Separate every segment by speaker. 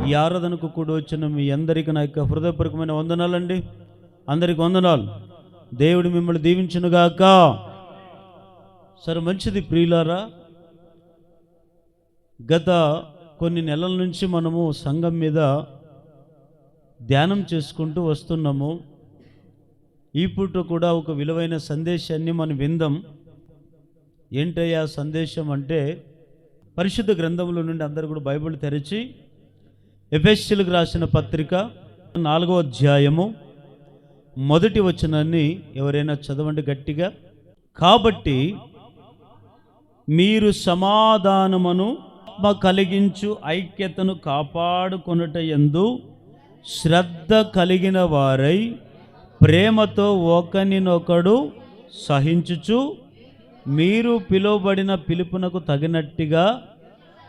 Speaker 1: ఈ ఆరాధనకు కూడా వచ్చిన మీ అందరికీ నా యొక్క హృదయపూర్వకమైన వందనాలండి. అందరికి వందనాలు. దేవుడు మిమ్మల్ని దీవించునుగాక. సరే, మంచిది ప్రియులారా. గత కొన్ని నెలల నుంచి మనము సంఘం మీద ధ్యానం చేసుకుంటూ వస్తున్నాము. ఈ పూట కూడా ఒక విలువైన సందేశాన్ని మనం విందాం. ఏంటయ్యా సందేశం అంటే, పరిశుద్ధ గ్రంథంలో నుండి అందరూ కూడా బైబిల్ తెరిచి ఎఫెసీయులకు రాసిన పత్రిక 4వ అధ్యాయము 1వ వచనాన్ని ఎవరైనా చదవండి గట్టిగా. కాబట్టి మీరు సమాధానమును కలిగించు ఐక్యతను కాపాడుకొనుట యందు శ్రద్ధ కలిగిన వారై ప్రేమతో ఒకరినొకడు సహించుచు మీరు పిలువబడిన పిలుపునకు తగినట్టుగా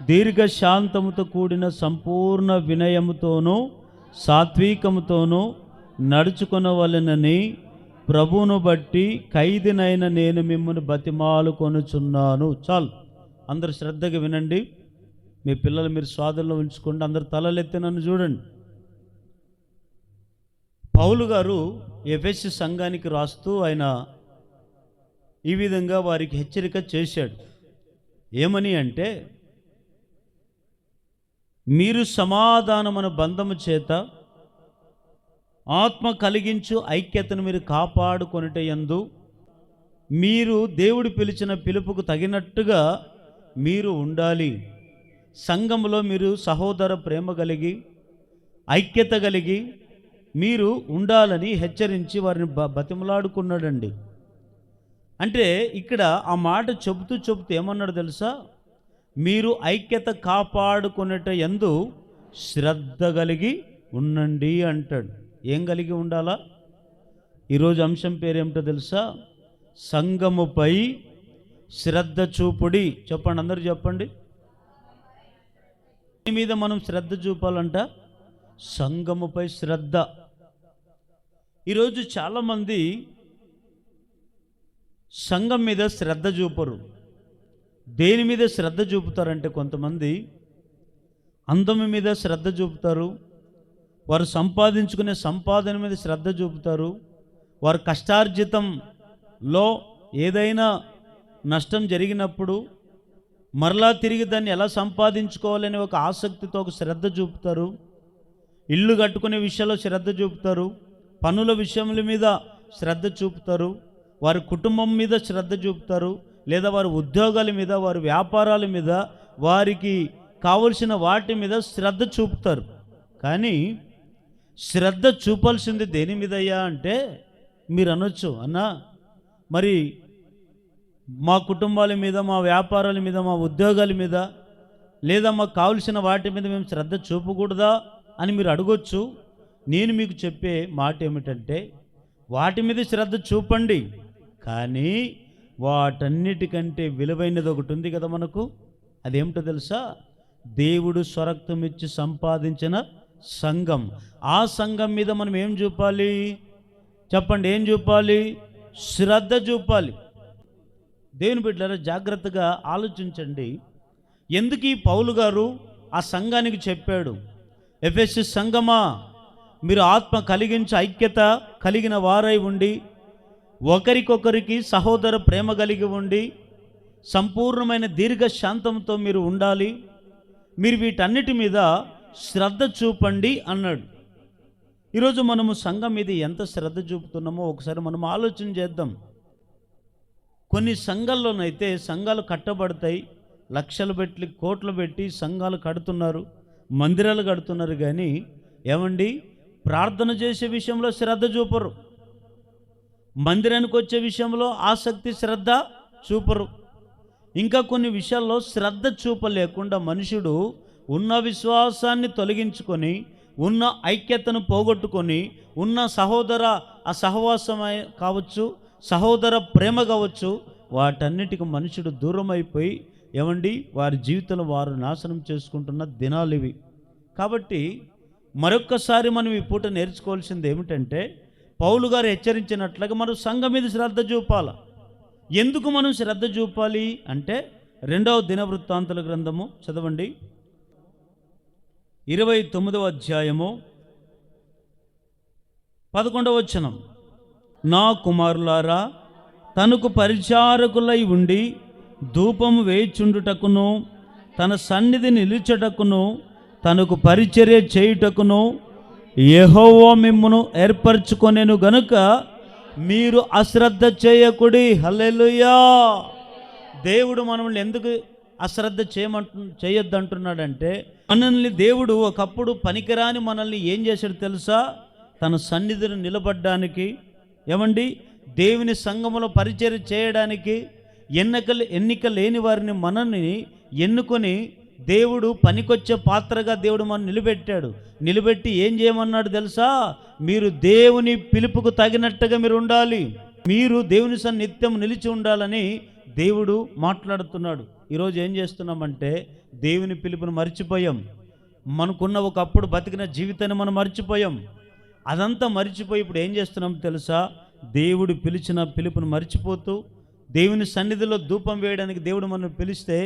Speaker 1: దీర్ఘశాంతముతో కూడిన సంపూర్ణ వినయముతోనూ సాత్వికముతోనూ నడుచుకొనవలెనని ప్రభువును బట్టి ఖైదీనైన నేను మిమ్మల్ని బతిమాలుకొనుచున్నాను. చాలు, అందరు శ్రద్ధగా వినండి. మీ పిల్లలు మీరు స్వాధీనంలో ఉంచుకోండి. అందరు తలలెత్తి నన్ను చూడండి. పౌలు గారు ఎఫెసీ సంఘానికి రాస్తూ ఆయన ఈ విధంగా వారికి హెచ్చరిక చేశాడు. ఏమని అంటే, మీరు సమాధానమున బంధము చేత ఆత్మ కలిగించు ఐక్యతను మీరు కాపాడుకొనుట యందు మీరు దేవుడు పిలిచిన పిలుపుకు తగినట్టుగా మీరు ఉండాలి. సంఘములో మీరు సహోదర ప్రేమ కలిగి ఐక్యత కలిగి మీరు ఉండాలని హెచ్చరించి వారిని బతిమలాడుకున్నాడండి. అంటే ఇక్కడ ఆ మాట చెబుతూ ఏమన్నాడు తెలుసా? మీరు ఐక్యత కాపాడుకునేట యందు శ్రద్ధ కలిగి ఉండండి అంటాడు. ఏం కలిగి ఉండాలా? ఈరోజు అంశం పేరేమిటో తెలుసా? సంఘముపై శ్రద్ధ చూపుడి. చెప్పండి, అందరూ చెప్పండి. దీని మీద మనం శ్రద్ధ చూపాలంట, సంఘముపై శ్రద్ధ. ఈరోజు చాలామంది సంఘం మీద శ్రద్ధ చూపరు. దేని మీద శ్రద్ధ చూపుతారంటే, కొంతమంది అందం మీద శ్రద్ధ చూపుతారు, వారు సంపాదించుకునే సంపాదన మీద శ్రద్ధ చూపుతారు, వారు కష్టార్జితంలో ఏదైనా నష్టం జరిగినప్పుడు మరలా తిరిగి దాన్ని ఎలా సంపాదించుకోవాలని ఒక ఆసక్తితో ఒక శ్రద్ధ చూపుతారు. ఇల్లు కట్టుకునే విషయంలో శ్రద్ధ చూపుతారు, పనుల విషయముల మీద శ్రద్ధ చూపుతారు, వారి కుటుంబం మీద శ్రద్ధ చూపుతారు, లేదా వారి ఉద్యోగాల మీద, వారి వ్యాపారాల మీద, వారికి కావలసిన వాటి మీద శ్రద్ధ చూపుతారు. కానీ శ్రద్ధ చూపాల్సింది దేని మీదయ్యా అంటే, మీరు అనొచ్చు, అన్నా మరి మా కుటుంబాల మీద, మా వ్యాపారాల మీద, మా ఉద్యోగాల మీద, లేదా మాకు కావలసిన వాటి మీద మేము శ్రద్ధ చూపకూడదా అని మీరు అడగొచ్చు. నేను మీకు చెప్పే మాట ఏమిటంటే, వాటి మీద శ్రద్ధ చూపండి, కానీ వాటన్నిటికంటే విలువైనది ఒకటి ఉంది కదా మనకు. అదేమిటో తెలుసా? దేవుడు స్వరక్తం ఇచ్చి సంపాదించిన సంఘం. ఆ సంఘం మీద మనం ఏం చూపాలి? చెప్పండి, ఏం చూపాలి? శ్రద్ధ చూపాలి. దేవుని బిడ్డలారా, జాగ్రత్తగా ఆలోచించండి. ఎందుకు ఈ పౌలు గారు ఆ సంఘానికి చెప్పాడు, ఎఫెసీ సంఘమా, మీరు ఆత్మ కలిగించి ఐక్యత కలిగిన వారై ఉండి ఒకరికొకరికి సహోదర ప్రేమ కలిగి ఉండి సంపూర్ణమైన దీర్ఘశాంతంతో మీరు ఉండాలి, మీరు వీటన్నిటి మీద శ్రద్ధ చూపండి అన్నాడు. ఈరోజు మనము సంఘం మీద ఎంత శ్రద్ధ చూపుతున్నామో ఒకసారి మనం ఆలోచన చేద్దాం. కొన్ని సంఘాల్లోనైతే సంఘాలు కట్టబడతాయి, లక్షలు పెట్టి కోట్లు పెట్టి సంఘాలు కడుతున్నారు, మందిరాలు కడుతున్నారు, కానీ ఏమండి, ప్రార్థన చేసే విషయంలో శ్రద్ధ చూపరు, మందిరానికి వచ్చే విషయంలో ఆసక్తి శ్రద్ధ చూపరు. ఇంకా కొన్ని విషయాల్లో శ్రద్ధ చూపలేకుండా మనుషుడు ఉన్న విశ్వాసాన్ని తొలగించుకొని, ఉన్న ఐక్యతను పోగొట్టుకొని, ఉన్న సహోదర సహవాసమై కావచ్చు, సహోదర ప్రేమ కావచ్చు, వాటన్నిటికి మనుషుడు దూరం అయిపోయి ఏమండి వారి జీవితంలో వారు నాశనం చేసుకుంటున్న దినాలు ఇవి. కాబట్టి మరొక్కసారి మనం ఈ పూట నేర్చుకోవాల్సింది ఏమిటంటే, పౌలు గారు హెచ్చరించినట్లుగా మనం సంఘం మీద శ్రద్ధ చూపాలి. ఎందుకు మనం శ్రద్ధ చూపాలి అంటే, 2వ దినవృత్తాంతుల గ్రంథము చదవండి, 29వ అధ్యాయము 11వ వచనం. నా కుమారులారా, తనకు పరిచారకులై ఉండి ధూపము వేయుచుండుటకును తన సన్నిధి నిలుచుటకును తనకు పరిచర్య చేయుటకును యెహోవా మిమ్మును ఏర్పరచుకొనెను గనుక మీరు అశ్రద్ధ చేయకుడి. హల్లెలూయా. దేవుడు మనల్ని ఎందుకు అశ్రద్ధ చేయొద్దంటున్నాడంటే, మనల్ని దేవుడు ఒకప్పుడు పనికిరాని మనల్ని ఏం చేశాడు తెలుసా? తన సన్నిధిని నిలబడ్డానికి, ఏమండి, దేవుని సంఘములో పరిచర్య చేయడానికి, ఎన్నిక లేని వారిని మనల్ని ఎన్నుకొని దేవుడు పనికొచ్చే పాత్రగా దేవుడు మనం నిలబెట్టి ఏం చేయమన్నాడు తెలుసా? మీరు దేవుని పిలుపుకు తగినట్టుగా మీరు ఉండాలి, మీరు దేవుని నిత్యం నిలిచి ఉండాలని దేవుడు మాట్లాడుతున్నాడు. ఈరోజు ఏం చేస్తున్నామంటే దేవుని పిలుపుని మర్చిపోయాం. మనకున్న ఒకప్పుడు బతికిన జీవితాన్ని మనం మర్చిపోయాం. అదంతా మర్చిపోయి ఇప్పుడు ఏం చేస్తున్నాం తెలుసా? దేవుడు పిలిచిన పిలుపుని మర్చిపోతూ దేవుని సన్నిధిలో ధూపం వేయడానికి దేవుడు మనం పిలిస్తే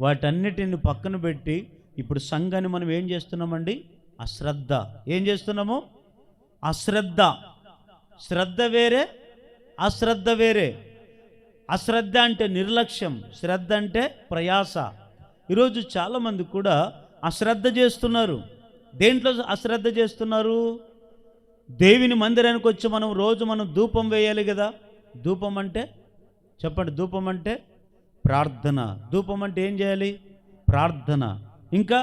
Speaker 1: వాటన్నిటిని పక్కన పెట్టి ఇప్పుడు సంఘాన్ని మనం ఏం చేస్తున్నామండి? అశ్రద్ధ. ఏం చేస్తున్నాము? అశ్రద్ధ. శ్రద్ధ వేరే, అశ్రద్ధ వేరే. అశ్రద్ధ అంటే నిర్లక్ష్యం, శ్రద్ధ అంటే ప్రయాస. ఈరోజు చాలామంది కూడా అశ్రద్ధ చేస్తున్నారు. దేంట్లో అశ్రద్ధ చేస్తున్నారు? దేవుని మందిరానికి వచ్చి మనం ధూపం వేయాలి కదా. ధూపం అంటే చెప్పండి. ధూపం అంటే ప్రార్థన. ధూపం అంటే ఏం చేయాలి? ప్రార్థన. ఇంకా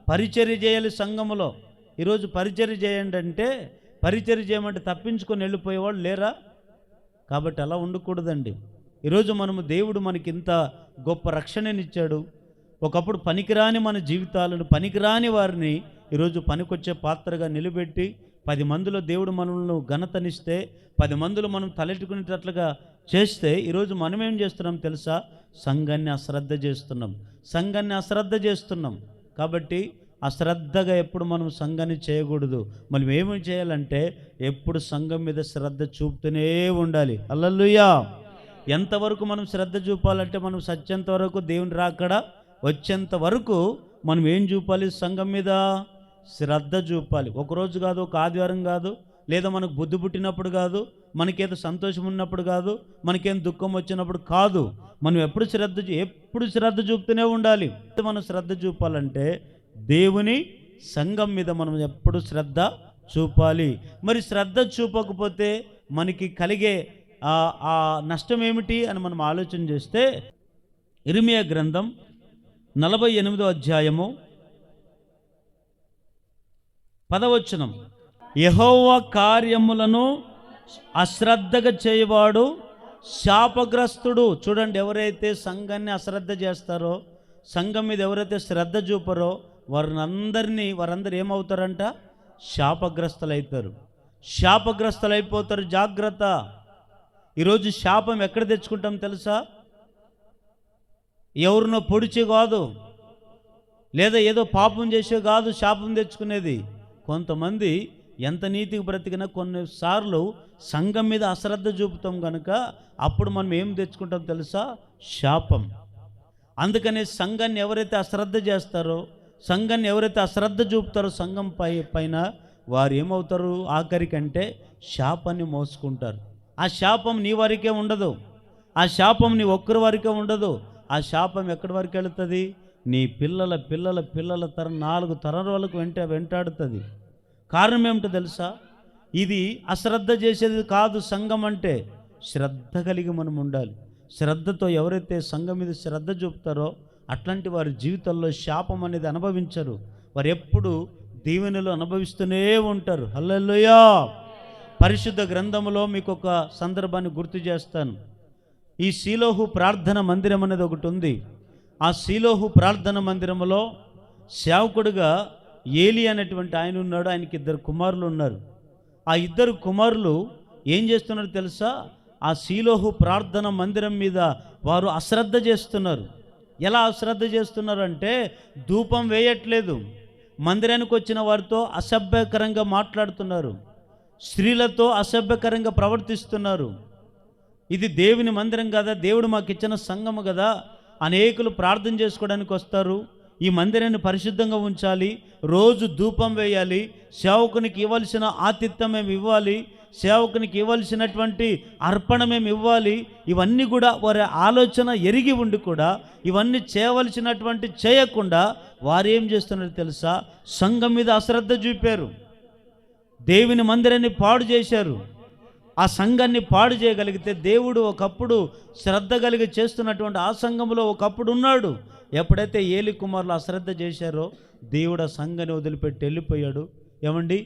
Speaker 1: పరిచర్య చేయాలి సంఘములో. ఈరోజు పరిచర్య చేయండి అంటే, పరిచర్య చేయమంటే తప్పించుకొని వెళ్ళిపోయేవాళ్ళు లేరా? కాబట్టి అలా ఉండకూడదండి. ఈరోజు దేవుడు మనకి ఇంత గొప్ప రక్షణనిచ్చాడు. ఒకప్పుడు పనికిరాని మన జీవితాలను, పనికిరాని వారిని ఈరోజు పనికొచ్చే పాత్రగా నిలబెట్టి 10 మందిలో దేవుడు మనల్ని ఘనతనిస్తే, 10 మందిలో మనం తలెట్టుకునేటట్లుగా చేస్తే, ఈరోజు మనం ఏం చేస్తున్నాం తెలుసా? సంఘాన్ని అశ్రద్ధ చేస్తున్నాం. కాబట్టి అశ్రద్ధగా ఎప్పుడు మనం సంఘాన్ని చేయకూడదు. మనం ఏమి చేయాలంటే ఎప్పుడు సంఘం మీద శ్రద్ధ చూపుతూనే ఉండాలి. హల్లెలూయా. ఎంతవరకు మనం శ్రద్ధ చూపాలంటే, మనం సత్యంత వరకు, దేవుని రాకడ వచ్చేంత వరకు మనం ఏం చూపాలి? సంఘం మీద శ్రద్ధ చూపాలి. ఒకరోజు కాదు, ఒక ఆదివారం కాదు, లేదా మనకు బుద్ధి పుట్టినప్పుడు కాదు, మనకేదో సంతోషం ఉన్నప్పుడు కాదు, మనకేం దుఃఖం వచ్చినప్పుడు కాదు. మనం ఎప్పుడు శ్రద్ధ చూపుతూనే ఉండాలి. మనం శ్రద్ధ చూపాలంటే దేవుని సంఘం మీద మనం ఎప్పుడు శ్రద్ధ చూపాలి. మరి శ్రద్ధ చూపకపోతే మనకి కలిగే ఆ నష్టం ఏమిటి అని మనం ఆలోచన చేస్తే, ఇర్మియా గ్రంథం 48వ అధ్యాయము 10వ వచనం. యెహోవా కార్యములను అశ్రద్ధగా చేయవాడు శాపగ్రస్తుడు. చూడండి, ఎవరైతే సంఘాన్ని అశ్రద్ధ చేస్తారో, సంఘం మీద ఎవరైతే శ్రద్ధ చూపరో, వారందరూ ఏమవుతారంట? శాపగ్రస్తులైపోతారు. జాగ్రత్త. ఈరోజు శాపం ఎక్కడ తెచ్చుకుంటాం తెలుసా? ఎవరినో పొడిచి కాదు, లేదా ఏదో పాపం చేసే కాదు శాపం తెచ్చుకునేది. కొంతమంది ఎంత నీతికి బ్రతికినా కొన్నిసార్లు సంఘం మీద అశ్రద్ధ చూపుతాం కనుక అప్పుడు మనం ఏం తెచ్చుకుంటాం తెలుసా? శాపం. అందుకనే సంఘాన్ని ఎవరైతే అశ్రద్ధ చేస్తారో, సంఘాన్ని ఎవరైతే అశ్రద్ధ చూపుతారో సంఘం పైన, వారు ఏమవుతారు? ఆఖరికంటే శాపాన్ని మోసుకుంటారు. ఆ శాపం నీ వరకే ఉండదు, ఆ శాపం నీ ఒక్కరి వరకే ఉండదు. ఆ శాపం ఎక్కడి వరకు వెళుతుంది? నీ పిల్లల 4 తరాల వరకు వెంటాడుతుంది. కారణం ఏమిటో తెలుసా? ఇది అశ్రద్ధ చేసేది కాదు. సంఘం అంటే శ్రద్ధ కలిగి మనం ఉండాలి. శ్రద్ధతో ఎవరైతే సంఘం మీద శ్రద్ధ చూపుతారో అట్లాంటి వారి జీవితంలో శాపం అనేది అనుభవించరు. వారు ఎప్పుడు దీవెనలు అనుభవిస్తూనే ఉంటారు. హల్లెలూయా. పరిశుద్ధ గ్రంథములో మీకు ఒక సందర్భాన్ని గుర్తు చేస్తాను. ఈ షిలోహు ప్రార్థన మందిరం అనేది ఒకటి ఉంది. ఆ షిలోహు ప్రార్థన మందిరంలో సేవకుడుగా ఏలి అనేటువంటి ఆయన ఉన్నాడు. ఆయనకి 2 కుమారులు ఉన్నారు. ఆ 2 కుమారులు ఏం చేస్తున్నారో తెలుసా? ఆ షిలోహు ప్రార్థన మందిరం మీద వారు అశ్రద్ధ చేస్తున్నారు. ఎలా అశ్రద్ధ చేస్తున్నారు అంటే, ధూపం వేయట్లేదు, మందిరానికి వచ్చిన వారితో అసభ్యకరంగా మాట్లాడుతున్నారు, స్త్రీలతో అసభ్యకరంగా ప్రవర్తిస్తున్నారు. ఇది దేవుని మందిరం కదా, దేవుడు మాకు ఇచ్చిన సంఘము కదా, అనేకులు ప్రార్థన చేసుకోవడానికి వస్తారు. ఈ మందిరాన్ని పరిశుద్ధంగా ఉంచాలి, రోజు ధూపం వేయాలి, సేవకునికి ఇవ్వాల్సిన ఆతిథ్యం మేము ఇవ్వాలి, సేవకునికి ఇవ్వాల్సినటువంటి అర్పణ మేము ఇవ్వాలి. ఇవన్నీ కూడా వారి ఆలోచన ఎరిగి ఉండి కూడా ఇవన్నీ చేయకుండా వారు ఏం చేస్తున్నారో తెలుసా? సంఘం మీద అశ్రద్ధ చూపారు, దేవుని మందిరాన్ని పాడు చేశారు. ఆ సంఘాన్ని పాడు చేయగలిగితే దేవుడు ఒకప్పుడు శ్రద్ధ కలిగి చేస్తున్నటువంటి ఆ సంఘంలో ఒకప్పుడు ఉన్నాడు. ఎప్పుడైతే ఏలి కుమారులు అశ్రద్ధ చేశారో దేవుడు ఆ సంఘాన్ని వదిలిపెట్టి వెళ్ళిపోయాడు. ఏమండి,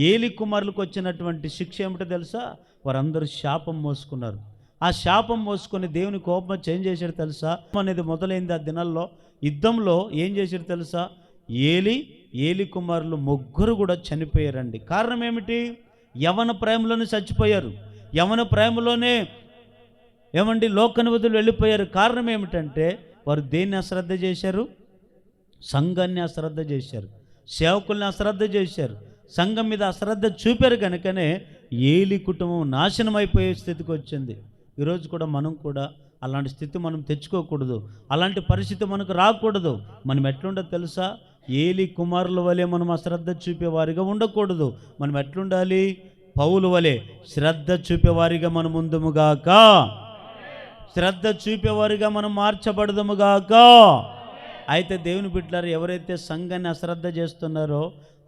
Speaker 1: ఏలి కుమారులకు వచ్చినటువంటి శిక్ష ఏమిటో తెలుసా? వారందరూ శాపం మోసుకున్నారు. ఆ శాపం మోసుకొని దేవుని కోపం ఏం చేశాడు తెలుసా? అనేది మొదలైంది ఆ దినాల్లో. యుద్ధంలో ఏం చేశాడు తెలుసా? ఏలి కుమారులు ముగ్గురు కూడా చనిపోయారండి. కారణం ఏమిటి? యవన ప్రేమలోనే చచ్చిపోయారు, యవన ప్రేమలోనే ఏమండి లోకాన్ని వదిలి వెళ్ళిపోయారు. కారణం ఏమిటంటే వారు దేన్ని అశ్రద్ధ చేశారు? సంఘాన్ని అశ్రద్ధ చేశారు, సేవకుల్ని అశ్రద్ధ చేశారు, సంఘం మీద అశ్రద్ధ చూపారు. కనుకనే ఏలి కుటుంబం నాశనం అయిపోయే స్థితికి వచ్చింది. ఈరోజు కూడా మనం కూడా అలాంటి స్థితి మనం తెచ్చుకోకూడదు, అలాంటి పరిస్థితి మనకు రాకూడదు. మనం ఎట్లుండదు తెలుసా? ఏలి కుమారుల వలె మనం అశ్రద్ధ చూపేవారిగా ఉండకూడదు. మనం ఎట్లుండాలి? పౌలు వలె శ్రద్ధ చూపేవారిగా మనం ముందుముగాక, శ్రద్ధ చూపేవారిగా మనం మార్చబడదుముగాక. అయితే దేవుని బిడ్డలారా, ఎవరైతే సంఘాన్ని అశ్రద్ధ చేస్తున్నారో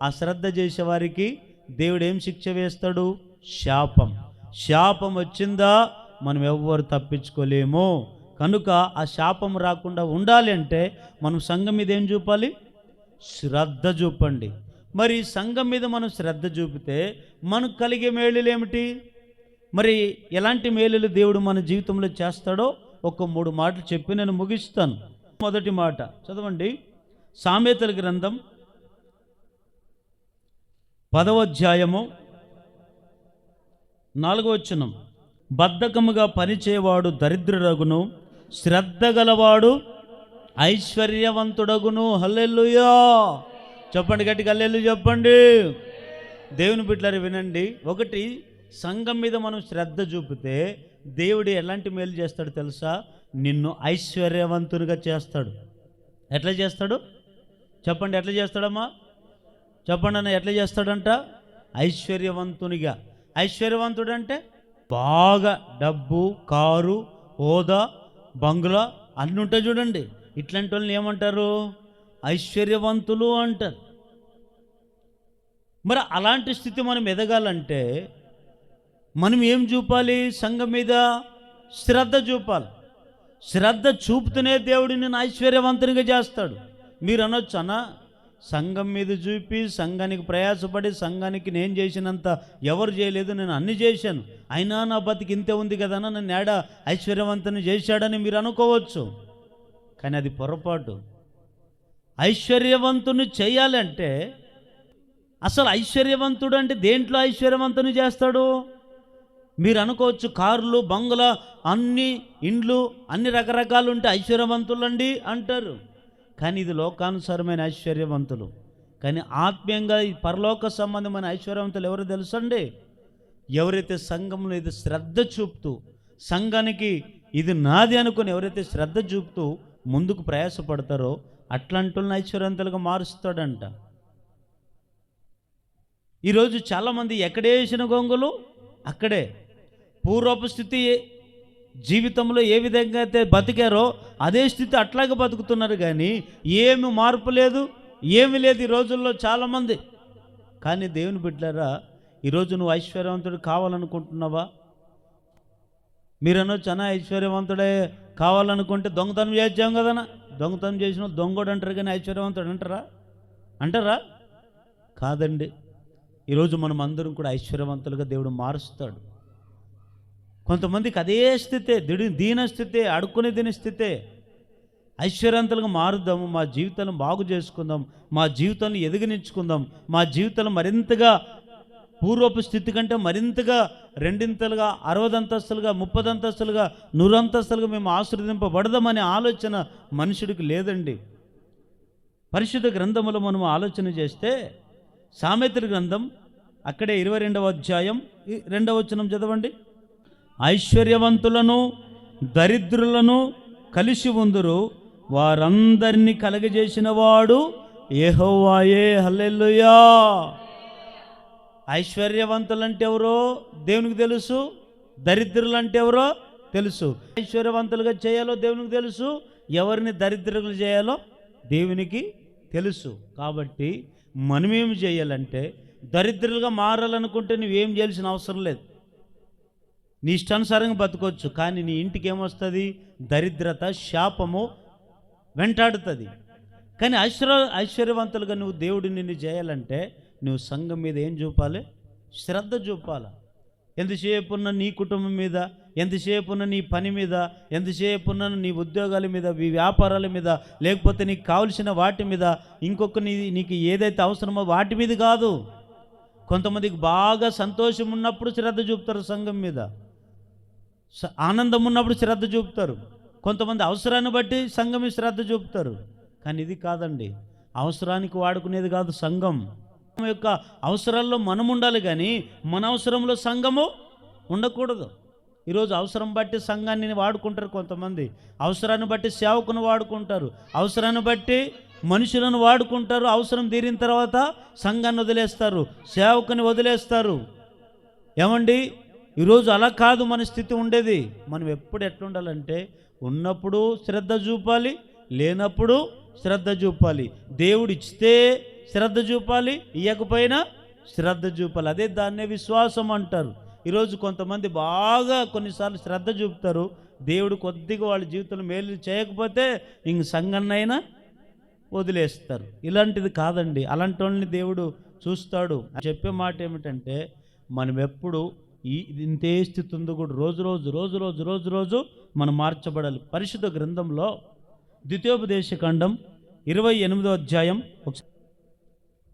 Speaker 1: అశ్రద్ధ చేసేవారికి దేవుడు ఏం శిక్ష వేస్తాడు? శాపం వచ్చిందా మనం ఎవ్వరు తప్పించుకోలేము. కనుక ఆ శాపం రాకుండా ఉండాలి అంటే మనం సంఘం మీద ఏం చూపాలి? శ్రద్ధ చూపండి. మరి సంఘం మీద మనం శ్రద్ధ చూపితే మనకు కలిగే మేలులు ఏమిటి? మరి ఎలాంటి మేలులు దేవుడు మన జీవితంలో చేస్తాడో ఒక 3 మాటలు చెప్పి నేను ముగిస్తాను. మొదటి మాట చదవండి, సామెతల గ్రంథం 10వ అధ్యాయము 4వ వచనం. బద్ధకముగా పనిచేవాడు దరిద్రుడగును, శ్రద్ధ గలవాడు ఐశ్వర్యవంతుడగును. హల్లెలూయా చెప్పండి, గట్టిగా హల్లెలూయా చెప్పండి. దేవుని బిడ్డలారా వినండి. ఒకటి, సంఘం మీద మనం శ్రద్ధ చూపితే దేవుడు ఎలాంటి మేలు చేస్తాడు తెలుసా? నిన్ను ఐశ్వర్యవంతునిగా చేస్తాడు. ఎట్లా చేస్తాడు చెప్పండి? ఎట్లా చేస్తాడమ్మా చెప్పండి అన్న? ఎట్లా చేస్తాడంట? ఐశ్వర్యవంతునిగా. ఐశ్వర్యవంతుడు అంటే బాగా డబ్బు, కారు, హోదా, బంగ్లా అన్నీ ఉంటాయి చూడండి. ఇట్లాంటి వాళ్ళని ఏమంటారు? ఐశ్వర్యవంతులు అంటారు. మరి అలాంటి స్థితి మనం ఎదగాలంటే మనం ఏం చూపాలి? సంఘం మీద శ్రద్ధ చూపాలి. శ్రద్ధ చూపుతూనే దేవుడు నిన్ను ఐశ్వర్యవంతునిగా చేస్తాడు. మీరు అనొచ్చు, అన్న సంఘం మీద చూపి సంఘానికి ప్రయాసపడి సంఘానికి నేను చేసినంత ఎవరు చేయలేదు, నేను అన్ని చేశాను, అయినా నా బతికి ఇంతే ఉంది కదన్నా, నన్ను ఏడా ఐశ్వర్యవంతుని చేశాడని మీరు అనుకోవచ్చు. కానీ అది పొరపాటు. ఐశ్వర్యవంతుని చేయాలంటే అసలు ఐశ్వర్యవంతుడు అంటే దేంట్లో ఐశ్వర్యవంతుని చేస్తాడు? మీరు అనుకోవచ్చు, కార్లు, బంగ్లా, అన్ని ఇండ్లు, అన్ని రకరకాలు ఉంటే ఐశ్వర్యవంతులండి అంటారు. కానీ ఇది లోకానుసారమైన ఐశ్వర్యవంతులు. కానీ ఆత్మీయంగా ఈ పరలోక సంబంధమైన ఐశ్వర్యవంతులు ఎవరు తెలుసండి? ఎవరైతే సంఘంలో ఇది శ్రద్ధ చూపుతూ, సంఘానికి ఇది నాది అనుకుని ఎవరైతే శ్రద్ధ చూపుతూ ముందుకు ప్రయాసపడతారో అట్లాంటి ఐశ్వర్యవంతులుగా మారుస్తాడంట. ఈరోజు చాలామంది ఎక్కడే వేసిన గొంగులు అక్కడే. పూర్వపు స్థితి జీవితంలో ఏ విధంగా అయితే బతికారో అదే స్థితి అట్లాగే బతుకుతున్నారు. కానీ ఏమి మార్పు లేదు, ఏమి లేదు ఈ రోజుల్లో చాలామంది. కానీ దేవుని బిడ్డలారా, ఈరోజు నువ్వు ఐశ్వర్యవంతుడు కావాలనుకుంటున్నావా? మీరు అనొచ్చు, అన్న ఐశ్వర్యవంతుడే కావాలనుకుంటే దొంగతనం చేద్దాం కదన్నా. దొంగతనం చేసిన దొంగోడు అంటారు, కానీ ఐశ్వర్యవంతుడు అంటారా? కాదండి. ఈరోజు మనం అందరం కూడా ఐశ్వర్యవంతులుగా దేవుడు మారుస్తాడు. కొంతమందికి అదే స్థితే, దీన స్థితే, అడుక్కునే దీని స్థితే. ఐశ్వర్యవంతులుగా మారుద్దాము, మా జీవితాలను బాగు చేసుకుందాం, మా జీవితాన్ని ఎదిగనించుకుందాం, మా జీవితాలు మరింతగా పూర్వపు స్థితి కంటే మరింతగా 2 అంతలుగా, 60 అంతస్తులుగా, 30 అంతస్తులుగా, 100 అంతస్తులుగా మేము ఆశీర్వదింపబడదామనే ఆలోచన మనుషుడికి లేదండి. పరిశుద్ధ గ్రంథములో మనం ఆలోచన చేస్తే సామెతల గ్రంథం అక్కడే 22వ అధ్యాయం 2వ వచనం చదవండి. ఐశ్వర్యవంతులను దరిద్రులను కలిసి ఉందురు, వారందరినీ కలగజేసిన వాడు యెహోవాయే. హల్లెలూయా. ఐశ్వర్యవంతులంటే ఎవరో దేవునికి తెలుసు, దరిద్రులంటే ఎవరో తెలుసు. ఐశ్వర్యవంతులుగా చేయాలో దేవునికి తెలుసు, ఎవరిని దరిద్రులు చేయాలో దేవునికి తెలుసు. కాబట్టి మనమేం చేయాలంటే, దరిద్రులుగా మారాలనుకుంటే నువ్వేం చేయాల్సిన అవసరం లేదు. నీ ఇష్టానుసారంగా బతకొచ్చు, కానీ నీ ఇంటికి ఏమొస్తుంది? దరిద్రత, శాపము వెంటాడుతుంది. కానీ ఐశ్వర్యవంతులుగా నువ్వు దేవుడు నిన్ను చేయాలంటే నువ్వు సంఘం మీద ఏం చూపాలి? శ్రద్ధ చూపాలి. ఎంతసేపు ఉన్న నీ కుటుంబం మీద, ఎంతసేపు ఉన్న నీ పని మీద, ఎంతసేపు ఉన్న నీ ఉద్యోగాల మీద, నీ వ్యాపారాల మీద, లేకపోతే నీకు కావలసిన వాటి మీద, ఇంకొక నీకు ఏదైతే అవసరమో వాటి మీద కాదు. కొంతమందికి బాగా సంతోషం ఉన్నప్పుడు శ్రద్ధ చూపుతారు, సంఘం మీద ఆనందం ఉన్నప్పుడు శ్రద్ధ చూపుతారు. కొంతమంది అవసరాన్ని బట్టి సంఘం మీద శ్రద్ధ చూపుతారు. కానీ ఇది కాదండి, అవసరానికి వాడుకునేది కాదు సంఘం. యొక్క అవసరాల్లో మనం ఉండాలి, కానీ మన అవసరంలో సంఘము ఉండకూడదు. ఈరోజు అవసరం బట్టి సంఘాన్ని వాడుకుంటారు కొంతమంది, అవసరాన్ని బట్టి సేవకును వాడుకుంటారు, అవసరాన్ని బట్టి మనుషులను వాడుకుంటారు. అవసరం తీరిన తర్వాత సంఘాన్ని వదిలేస్తారు, సేవకుని వదిలేస్తారు. ఏమండి, ఈరోజు అలా కాదు మన స్థితి ఉండేది. మనం ఎప్పుడు ఎట్లుండాలంటే, ఉన్నప్పుడు శ్రద్ధ చూపాలి, లేనప్పుడు శ్రద్ధ చూపాలి. దేవుడు ఇచ్చితే శ్రద్ధ చూపాలి, ఇవ్వకపోయినా శ్రద్ధ చూపాలి. అదే దాన్నే విశ్వాసం అంటారు. ఈరోజు కొంతమంది బాగా కొన్నిసార్లు శ్రద్ధ చూపుతారు, దేవుడు కొద్దిగా వాళ్ళ జీవితంలో మేలు చేయకపోతే ఇంక సంఘన్నైనా వదిలేస్తారు. ఇలాంటిది కాదండి, అలాంటి వాళ్ళని దేవుడు చూస్తాడు. చెప్పే మాట ఏమిటంటే, మనం ఎప్పుడు ఇంతే స్థితి ఉందో కూడా రోజు రోజు రోజు రోజు రోజు రోజు మనం మార్చబడాలి. పరిశుద్ధ గ్రంథంలో ద్వితీయోపదేశకాండం 28వ అధ్యాయం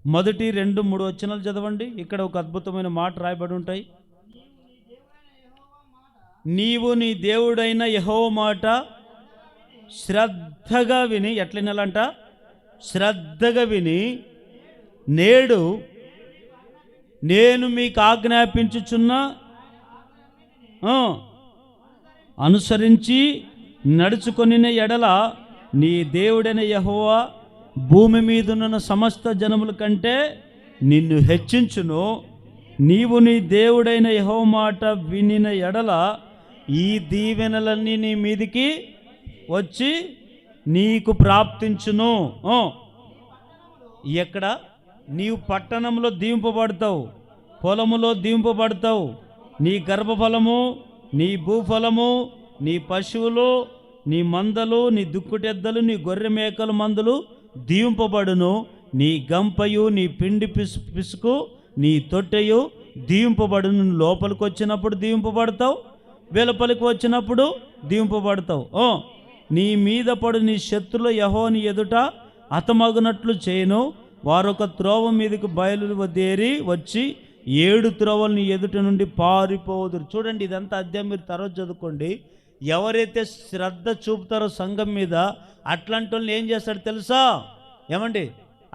Speaker 1: 1, 2, 3 వచనాలు చదవండి. ఇక్కడ ఒక అద్భుతమైన మాట రాయబడి ఉంటాయి. నీవు నీ దేవుడైన యెహోవా మాట శ్రద్ధగా విని, ఎట్లా వినాలంట? శ్రద్ధగా విని, నేడు నేను మీకు ఆజ్ఞాపించుచున్న అనుసరించి నడుచుకొనిన ఎడల నీ దేవుడైన యెహోవా భూమి మీదున్న సమస్త జనముల కంటే నిన్ను హెచ్చించును. నీవు నీ దేవుడైన యెహోవా మాట వినిన ఎడల ఈ దీవెనలన్నీ నీ మీదికి వచ్చి నీకు ప్రాప్తించును. ఎక్కడ? నీవు పట్టణంలో దీవింపబడతావు, పొలములో దీవింపబడతావు. నీ గర్భఫలము, నీ భూఫలము, నీ పశువులు, నీ మందలు, నీ దుక్కుటెద్దలు, నీ గొర్రె మేకల మందులు దీవింపబడును. నీ గంపయు, నీ పిండి పిసుకు, నీ తొట్టెయు దీవింపబడును. లోపలికి వచ్చినప్పుడు దీవింపబడతావు, వెలుపలికి వచ్చినప్పుడు దీవింపబడతావు. నీ మీద పడు నీ శత్రుల యెహోవాని ఎదుట హతమగునట్లు చేయను. వారొక త్రోవ మీదకి బయలుదేరి వచ్చి 7 త్రోవలు నీ ఎదుట నుండి పారిపోదురు. చూడండి, ఇదంతా అధ్యాయం మీరు తర్వాత చదువుకోండి. ఎవరైతే శ్రద్ధ చూపుతారో సంఘం మీద, అట్లాంటి వాళ్ళని ఏం చేస్తాడు తెలుసా? ఏమండి,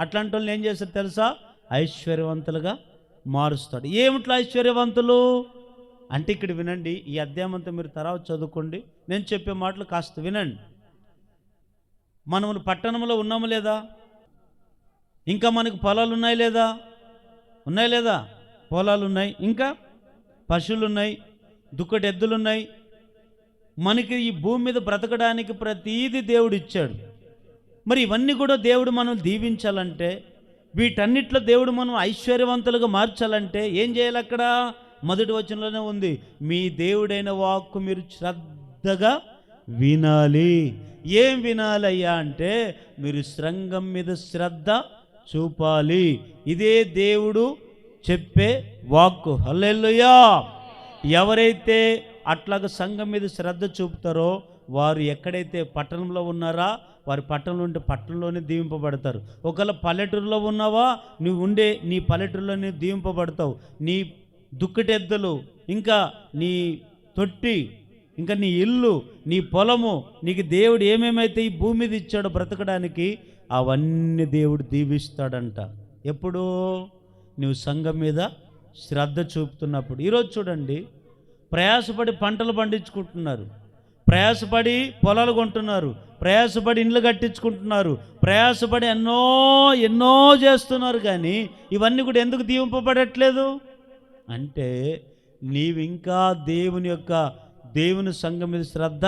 Speaker 1: అట్లాంటి వాళ్ళని ఏం చేస్తాడు తెలుసా? ఐశ్వర్యవంతులుగా మారుస్తాడు. ఏమిట్లా ఐశ్వర్యవంతులు అంటే, ఇక్కడ వినండి, ఈ అధ్యాయం అంతా మీరు తర్వాత చదువుకోండి. నేను చెప్పే మాటలు కాస్త వినండి. మనము పట్టణంలో ఉన్నాము లేదా? ఇంకా మనకు పొలాలు ఉన్నాయి లేదా? ఉన్నాయి లేదా? పొలాలు ఉన్నాయి, ఇంకా పశువులు ఉన్నాయి, దుక్కటి ఎద్దులు ఉన్నాయి. మనకి ఈ భూమి మీద బ్రతకడానికి ప్రతీది దేవుడు ఇచ్చాడు. మరి ఇవన్నీ కూడా దేవుడు మనం దీవించాలంటే, వీటన్నిటిలో దేవుడు మనం ఐశ్వర్యవంతులుగా మార్చాలంటే ఏం చేయాలి? అక్కడ మొదటి వచనంలోనే ఉంది, మీ దేవుడైన వాక్కు మీరు శ్రద్ధగా వినాలి. ఏం వినాలయ్యా అంటే, మీరు సంఘం మీద శ్రద్ధ చూపాలి. ఇదే దేవుడు చెప్పే వాక్కు. హల్లెలూయా. ఎవరైతే అట్లాగ సంఘం మీద శ్రద్ధ చూపుతారో వారు ఎక్కడైతే పట్టణంలో ఉన్నారా, వారి పట్టణంలో ఉంటే పట్టణంలోనే దీవింపబడతారు. ఒకవేళ పల్లెటూరులో ఉన్నావా, నువ్వు ఉండే నీ పల్లెటూరులోనే దీవింపబడతావు. నీ దుక్కటెద్దలు, ఇంకా నీ తొట్టి, ఇంకా నీ ఇల్లు, నీ పొలము, నీకు దేవుడు ఏమేమైతే ఈ భూమి మీద ఇచ్చాడో బ్రతకడానికి, అవన్నీ దేవుడు దీవిస్తాడంట. ఎప్పుడు? నువ్వు సంఘం మీద శ్రద్ధ చూపుతున్నప్పుడు. ఈరోజు చూడండి, ప్రయాసపడి పంటలు పండించుకుంటున్నారు, ప్రయాసపడి పొలాలు కొంటున్నారు, ప్రయాసపడి ఇండ్లు కట్టించుకుంటున్నారు, ప్రయాసపడి ఎన్నో ఎన్నో చేస్తున్నారు, కానీ ఇవన్నీ కూడా ఎందుకు దీవింపబడట్లేదు అంటే నీవు ఇంకా దేవుని సంఘం మీద శ్రద్ధ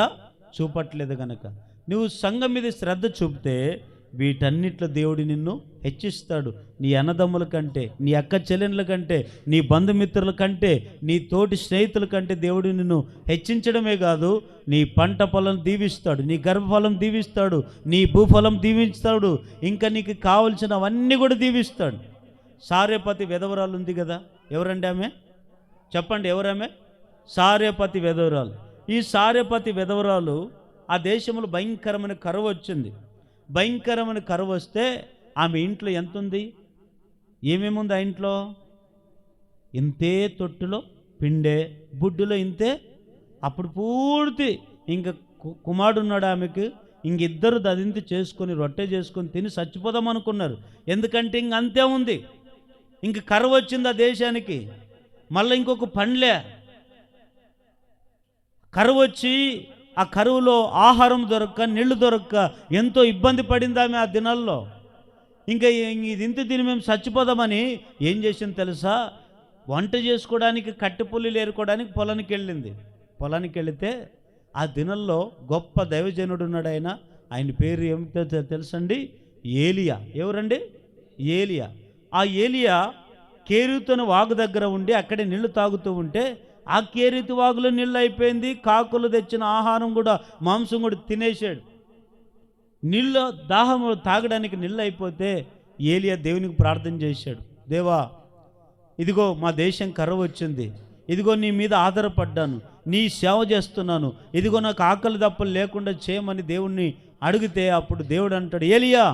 Speaker 1: చూపట్లేదు కనుక. నువ్వు సంఘం మీద శ్రద్ధ చూపితే వీటన్నిట్లో దేవుడు నిన్ను హెచ్చిస్తాడు. నీ అన్నదమ్ముల కంటే, నీ అక్క చెల్లెళ్ళ కంటే, నీ బంధుమిత్రుల కంటే, నీ తోటి స్నేహితుల కంటే దేవుడు నిన్ను హెచ్చించడమే కాదు, నీ పంట పొలం దీవిస్తాడు, నీ గర్భఫలం దీవిస్తాడు, నీ భూఫలం దీవిస్తాడు, ఇంకా నీకు కావలసినవన్నీ కూడా దీవిస్తాడు. సారేపతి విధవరాలు ఉంది కదా, ఎవరండి ఆమె? చెప్పండి, ఎవరామె? సారేపతి విధవరాలు. ఈ సారేపతి విధవరాలు ఆ దేశంలో భయంకరమైన కరువు వచ్చింది. భయంకరమైన కరువు వస్తే ఆమె ఇంట్లో ఎంత ఉంది? ఏమేముంది ఆ ఇంట్లో? ఇంతే తొట్టులో పిండే, బుడ్డులో ఇంతే. అప్పుడు పూర్తి ఇంకా కుమారుడు ఉన్నాడు ఆమెకు. ఇంకిద్దరు దదింతి చేసుకొని రొట్టె చేసుకొని తిని చచ్చిపోదాం అనుకున్నారు. ఎందుకంటే ఇంక అంతే ఉంది, ఇంక కరువు వచ్చింది ఆ దేశానికి. మళ్ళీ ఇంకొక పండ్లే కరువు వచ్చి ఆ కరువులో ఆహారం దొరక్క, నీళ్లు దొరక్క ఎంతో ఇబ్బంది పడింది ఆమె ఆ దినాల్లో. ఇంకా ఇది ఇంత తిని మేము చచ్చిపోదామని ఏం చేసింది తెలుసా? వంట చేసుకోవడానికి కట్టెపుల్లీలు ఏరుకోవడానికి పొలానికి వెళ్ళింది. పొలానికి వెళితే ఆ దినాల్లో గొప్ప దైవజనుడు ఉన్నాడు. ఆయన పేరు ఏమిటో తెలుసండి? ఏలియా. ఎవరండి? ఏలియా. ఆ ఏలియా కేరీతు వాగు దగ్గర ఉండి అక్కడే నీళ్లు తాగుతూ ఉంటే ఆ కేరీతు వాగులో నీళ్ళు అయిపోయింది. కాకులు తెచ్చిన ఆహారం కూడా, మాంసం కూడా తినేసాడు. నీళ్ళు దాహం తాగడానికి నీళ్ళు అయిపోతే ఏలియా దేవునికి ప్రార్థన చేశాడు. దేవా, ఇదిగో మా దేశం కరువు వచ్చింది, ఇదిగో నీ మీద ఆధారపడ్డాను, నీ సేవ చేస్తున్నాను, ఇదిగో నాకు ఆకలి దప్పలు లేకుండా చేయమని దేవుణ్ణి అడిగితే అప్పుడు దేవుడు అంటాడు, ఏలియా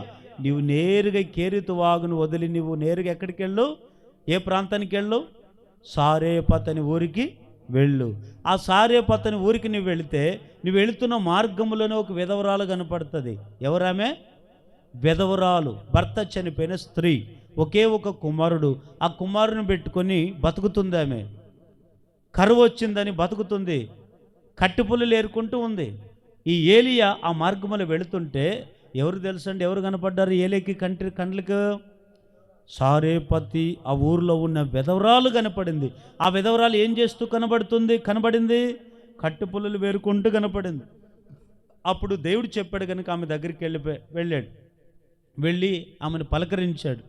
Speaker 1: నీవు నేరుగా కేరీతు వాగును వదిలి నువ్వు నేరుగా ఎక్కడికి వెళ్ళు? ఏ ప్రాంతానికి వెళ్ళు? సారేపతని ఊరికి వెళ్ళు. ఆ సారేపతని ఊరికి నువ్వు వెళితే నువ్వు వెళుతున్న మార్గంలోనే ఒక విధవరాలు కనపడుతుంది. ఎవరామె? విధవరాలు, భర్త చనిపోయిన స్త్రీ, ఒకే ఒక కుమారుడు. ఆ కుమారుని పెట్టుకొని బతుకుతుంది ఆమె. కరువు వచ్చిందని బతుకుతుంది, కట్టెపుల్లలు ఏరుకుంటూ ఉంది. ఈ ఏలియా ఆ మార్గంలో వెళుతుంటే ఎవరు తెలుసండి? ఎవరు కనపడ్డారు ఏలియాకి కండ్లకు? సారేపతి ఆ ఊరిలో ఉన్న విధవరాలు కనపడింది. ఆ విధవరాలు ఏం చేస్తూ కనబడింది? కట్టెపుల్లలు వేరుకుంటూ కనపడింది. అప్పుడు దేవుడు చెప్పాడు కనుక ఆమె దగ్గరికి వెళ్ళాడు. వెళ్ళి ఆమెను పలకరించాడు.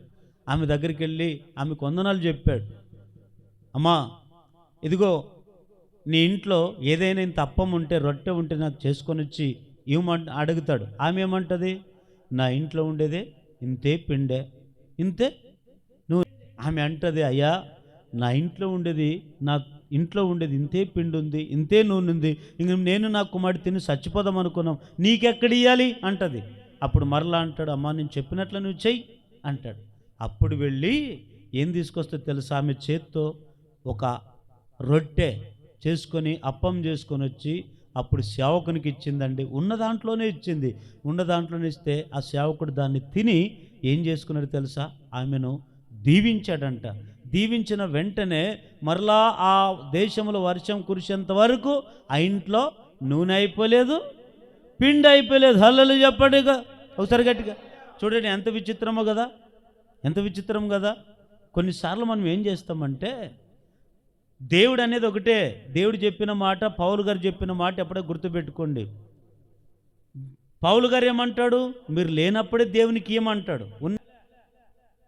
Speaker 1: ఆమె దగ్గరికి వెళ్ళి ఆమెకు వందనాలు చెప్పాడు. అమ్మా, ఇదిగో నీ ఇంట్లో ఏదైనా ఇంత అప్పం ఉంటే, రొట్టె ఉంటే నాకు చేసుకొని వచ్చి అడుగుతాడు. ఆమె ఏమంటుంది? నా ఇంట్లో ఉండేదే ఇంతే పిండే, ఇంతే. ఆమె అంటది, అయ్యా నా ఇంట్లో ఉండేది ఇంతే పిండి ఉంది, ఇంతే నూనె ఉంది, ఇంక నేను నా కుమారుడు తిని చచ్చిపోదాం అనుకున్నాం, నీకెక్కడ ఇవ్వాలి అంటది. అప్పుడు మరలా అంటాడు, అమ్మా నేను చెప్పినట్లు నువ్వు చెయ్యి అంటాడు. అప్పుడు వెళ్ళి ఏం తీసుకొస్తే తెలుసా? ఆమె చేత్తో ఒక రొట్టె చేసుకొని అప్పం చేసుకొని వచ్చి అప్పుడు సేవకునికి ఇచ్చిందండి. ఉన్న దాంట్లోనే ఇచ్చింది. ఉన్న దాంట్లోనే ఇస్తే ఆ సేవకుడు దాన్ని తిని ఏం చేసుకున్నాడు తెలుసా? ఆమెను దీవించాడంట. దీవించిన వెంటనే మరలా ఆ దేశంలో వర్షం కురిసేంత వరకు ఆ ఇంట్లో నూనె అయిపోలేదు, పిండి అయిపోలేదు. హల్లెలూయా చెప్పండి ఒకసారి గట్టిగా. చూడండి ఎంత విచిత్రమో కదా, ఎంత విచిత్రం కదా. కొన్నిసార్లు మనం ఏం చేస్తామంటే, దేవుడు అనేది ఒకటే. దేవుడు చెప్పిన మాట, పౌలు గారు చెప్పిన మాట ఎప్పుడో గుర్తుపెట్టుకోండి. పౌలు గారు ఏమంటాడు? మీరు లేనప్పుడే దేవునికి ఇవ్వమంటాడు.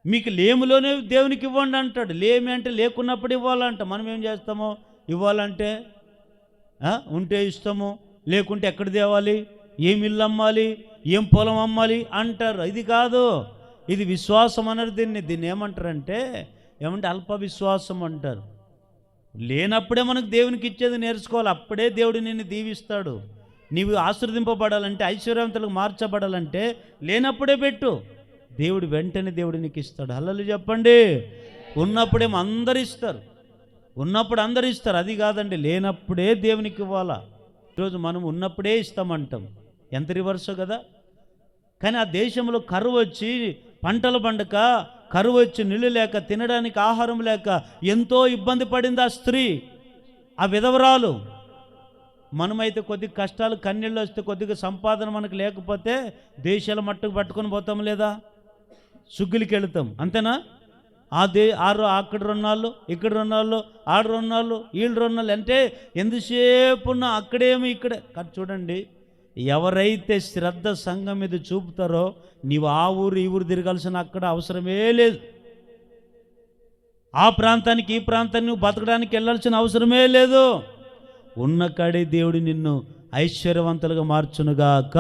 Speaker 1: మీకు లేములోనే దేవునికి ఇవ్వండి అంటాడు. లేమి అంటే లేకున్నప్పుడు ఇవ్వాలంట. మనం ఏం చేస్తామో, ఇవ్వాలంటే ఉంటే ఇస్తాము, లేకుంటే ఎక్కడ తేవాలి, ఏం ఇల్లు అమ్మాలి, ఏం పొలం అమ్మాలి అంటారు. ఇది కాదు, ఇది విశ్వాసం అన్నారు. దీన్ని ఏమంటారంటే అల్ప విశ్వాసం అంటారు. లేనప్పుడే మనకు దేవునికి ఇచ్చేది నేర్చుకోవాలి. అప్పుడే దేవుడు నిన్ను దీవిస్తాడు. నీవు ఆశీర్వదింపబడాలంటే, ఐశ్వర్యవంతులకు మార్చబడాలంటే లేనప్పుడే పెట్టు. దేవుడు వెంటనే దేవుడు నీకు ఇస్తాడు. హల్లెలూయా చెప్పండి. ఉన్నప్పుడేమో అందరు ఇస్తారు, ఉన్నప్పుడు అందరు ఇస్తారు. అది కాదండి, లేనప్పుడే దేవునికి ఇవ్వాలా. ఈరోజు మనం ఉన్నప్పుడే ఇస్తామంటాం. ఎంత రివర్సో కదా. కానీ ఆ దేశంలో కరువు వచ్చి పంటలు పండక, కరువు వచ్చి నీళ్ళు లేక, తినడానికి ఆహారం లేక ఎంతో ఇబ్బంది పడింది ఆ స్త్రీ, ఆ విధవరాలు. మనమైతే కొద్దిగా కష్టాలు కన్నీళ్ళు వస్తే కొద్దిగా సంపాదన మనకు లేకపోతే దేశాల మట్టుకు పట్టుకొని పోతాం లేదా, సుగ్గులకి వెళుతాం, అంతేనా? అక్కడ 2 నాళ్ళు, ఇక్కడ 2 నాళ్ళు, ఆడ 2 నాళ్ళు, వీళ్ళు 2 నాళ్ళు అంటే ఎంతసేపు ఉన్నా అక్కడేమి ఇక్కడే. కానీ చూడండి, ఎవరైతే శ్రద్ధ సంఘం మీద చూపుతారో నీవు ఆ ఊరు ఈ ఊరు తిరగాల్సిన అక్కడ అవసరమే లేదు. ఆ ప్రాంతానికి ఈ ప్రాంతాన్ని నువ్వు బతకడానికి వెళ్ళాల్సిన అవసరమే లేదు. ఉన్న కాడే దేవుడు నిన్ను ఐశ్వర్యవంతులుగా మార్చునుగాక.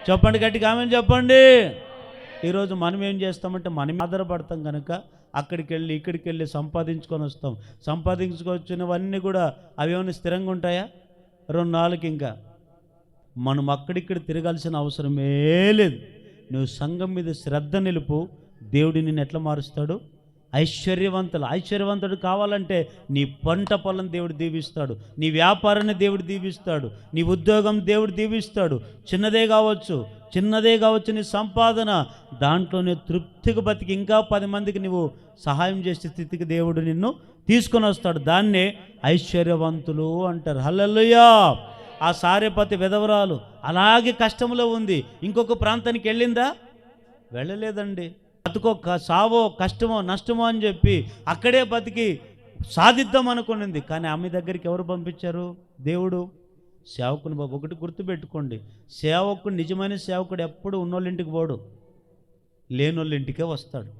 Speaker 1: చెప్పండి, గట్టిగా ఆమేన్ చెప్పండి. ఈరోజు మనం ఏం చేస్తామంటే మనం ఆధారపడతాం కనుక అక్కడికి వెళ్ళి ఇక్కడికి వెళ్ళి సంపాదించుకొని వస్తాం. సంపాదించుకొచ్చినవన్నీ కూడా అవేమైనా స్థిరంగా ఉంటాయా? 2 నాళ్ళకి ఇంకా మనం అక్కడిక్కడ తిరగాల్సిన అవసరమే లేదు. నువ్వు సంఘం మీద శ్రద్ధ నిలుపు, దేవుడు నిన్ను ఎట్లా మారుస్తాడు? ఐశ్వర్యవంతుడు కావాలంటే నీ పంట పొలం దేవుడు దీవిస్తాడు, నీ వ్యాపారాన్ని దేవుడు దీవిస్తాడు, నీ ఉద్యోగం దేవుడు దీవిస్తాడు. చిన్నదే కావచ్చు నీ సంపాదన, దాంట్లోనే తృప్తిగా బతికి ఇంకా 10 మందికి నువ్వు సహాయం చేసే స్థితికి దేవుడు నిన్ను తీసుకొని వస్తాడు. దాన్నే ఐశ్వర్యవంతులు అంటారు. హల్లెలూయా. ఆ సారెపతి విధవరాలు అలాగే కష్టంలో ఉంది. ఇంకొక ప్రాంతానికి వెళ్ళిందా? వెళ్ళలేదండి. బతుకో సావో కష్టమో నష్టమో అని చెప్పి అక్కడే బతికి సాధిద్దాం అనుకునింది. కానీ ఆమె దగ్గరికి ఎవరు పంపించారు? దేవుడు. సేవకుని బాబు, ఒకటి గుర్తుపెట్టుకోండి, నిజమైన సేవకుడు ఎప్పుడు ఉన్నోళ్ళింటికి పోడు, లేనోళ్ళింటికే వస్తాడు.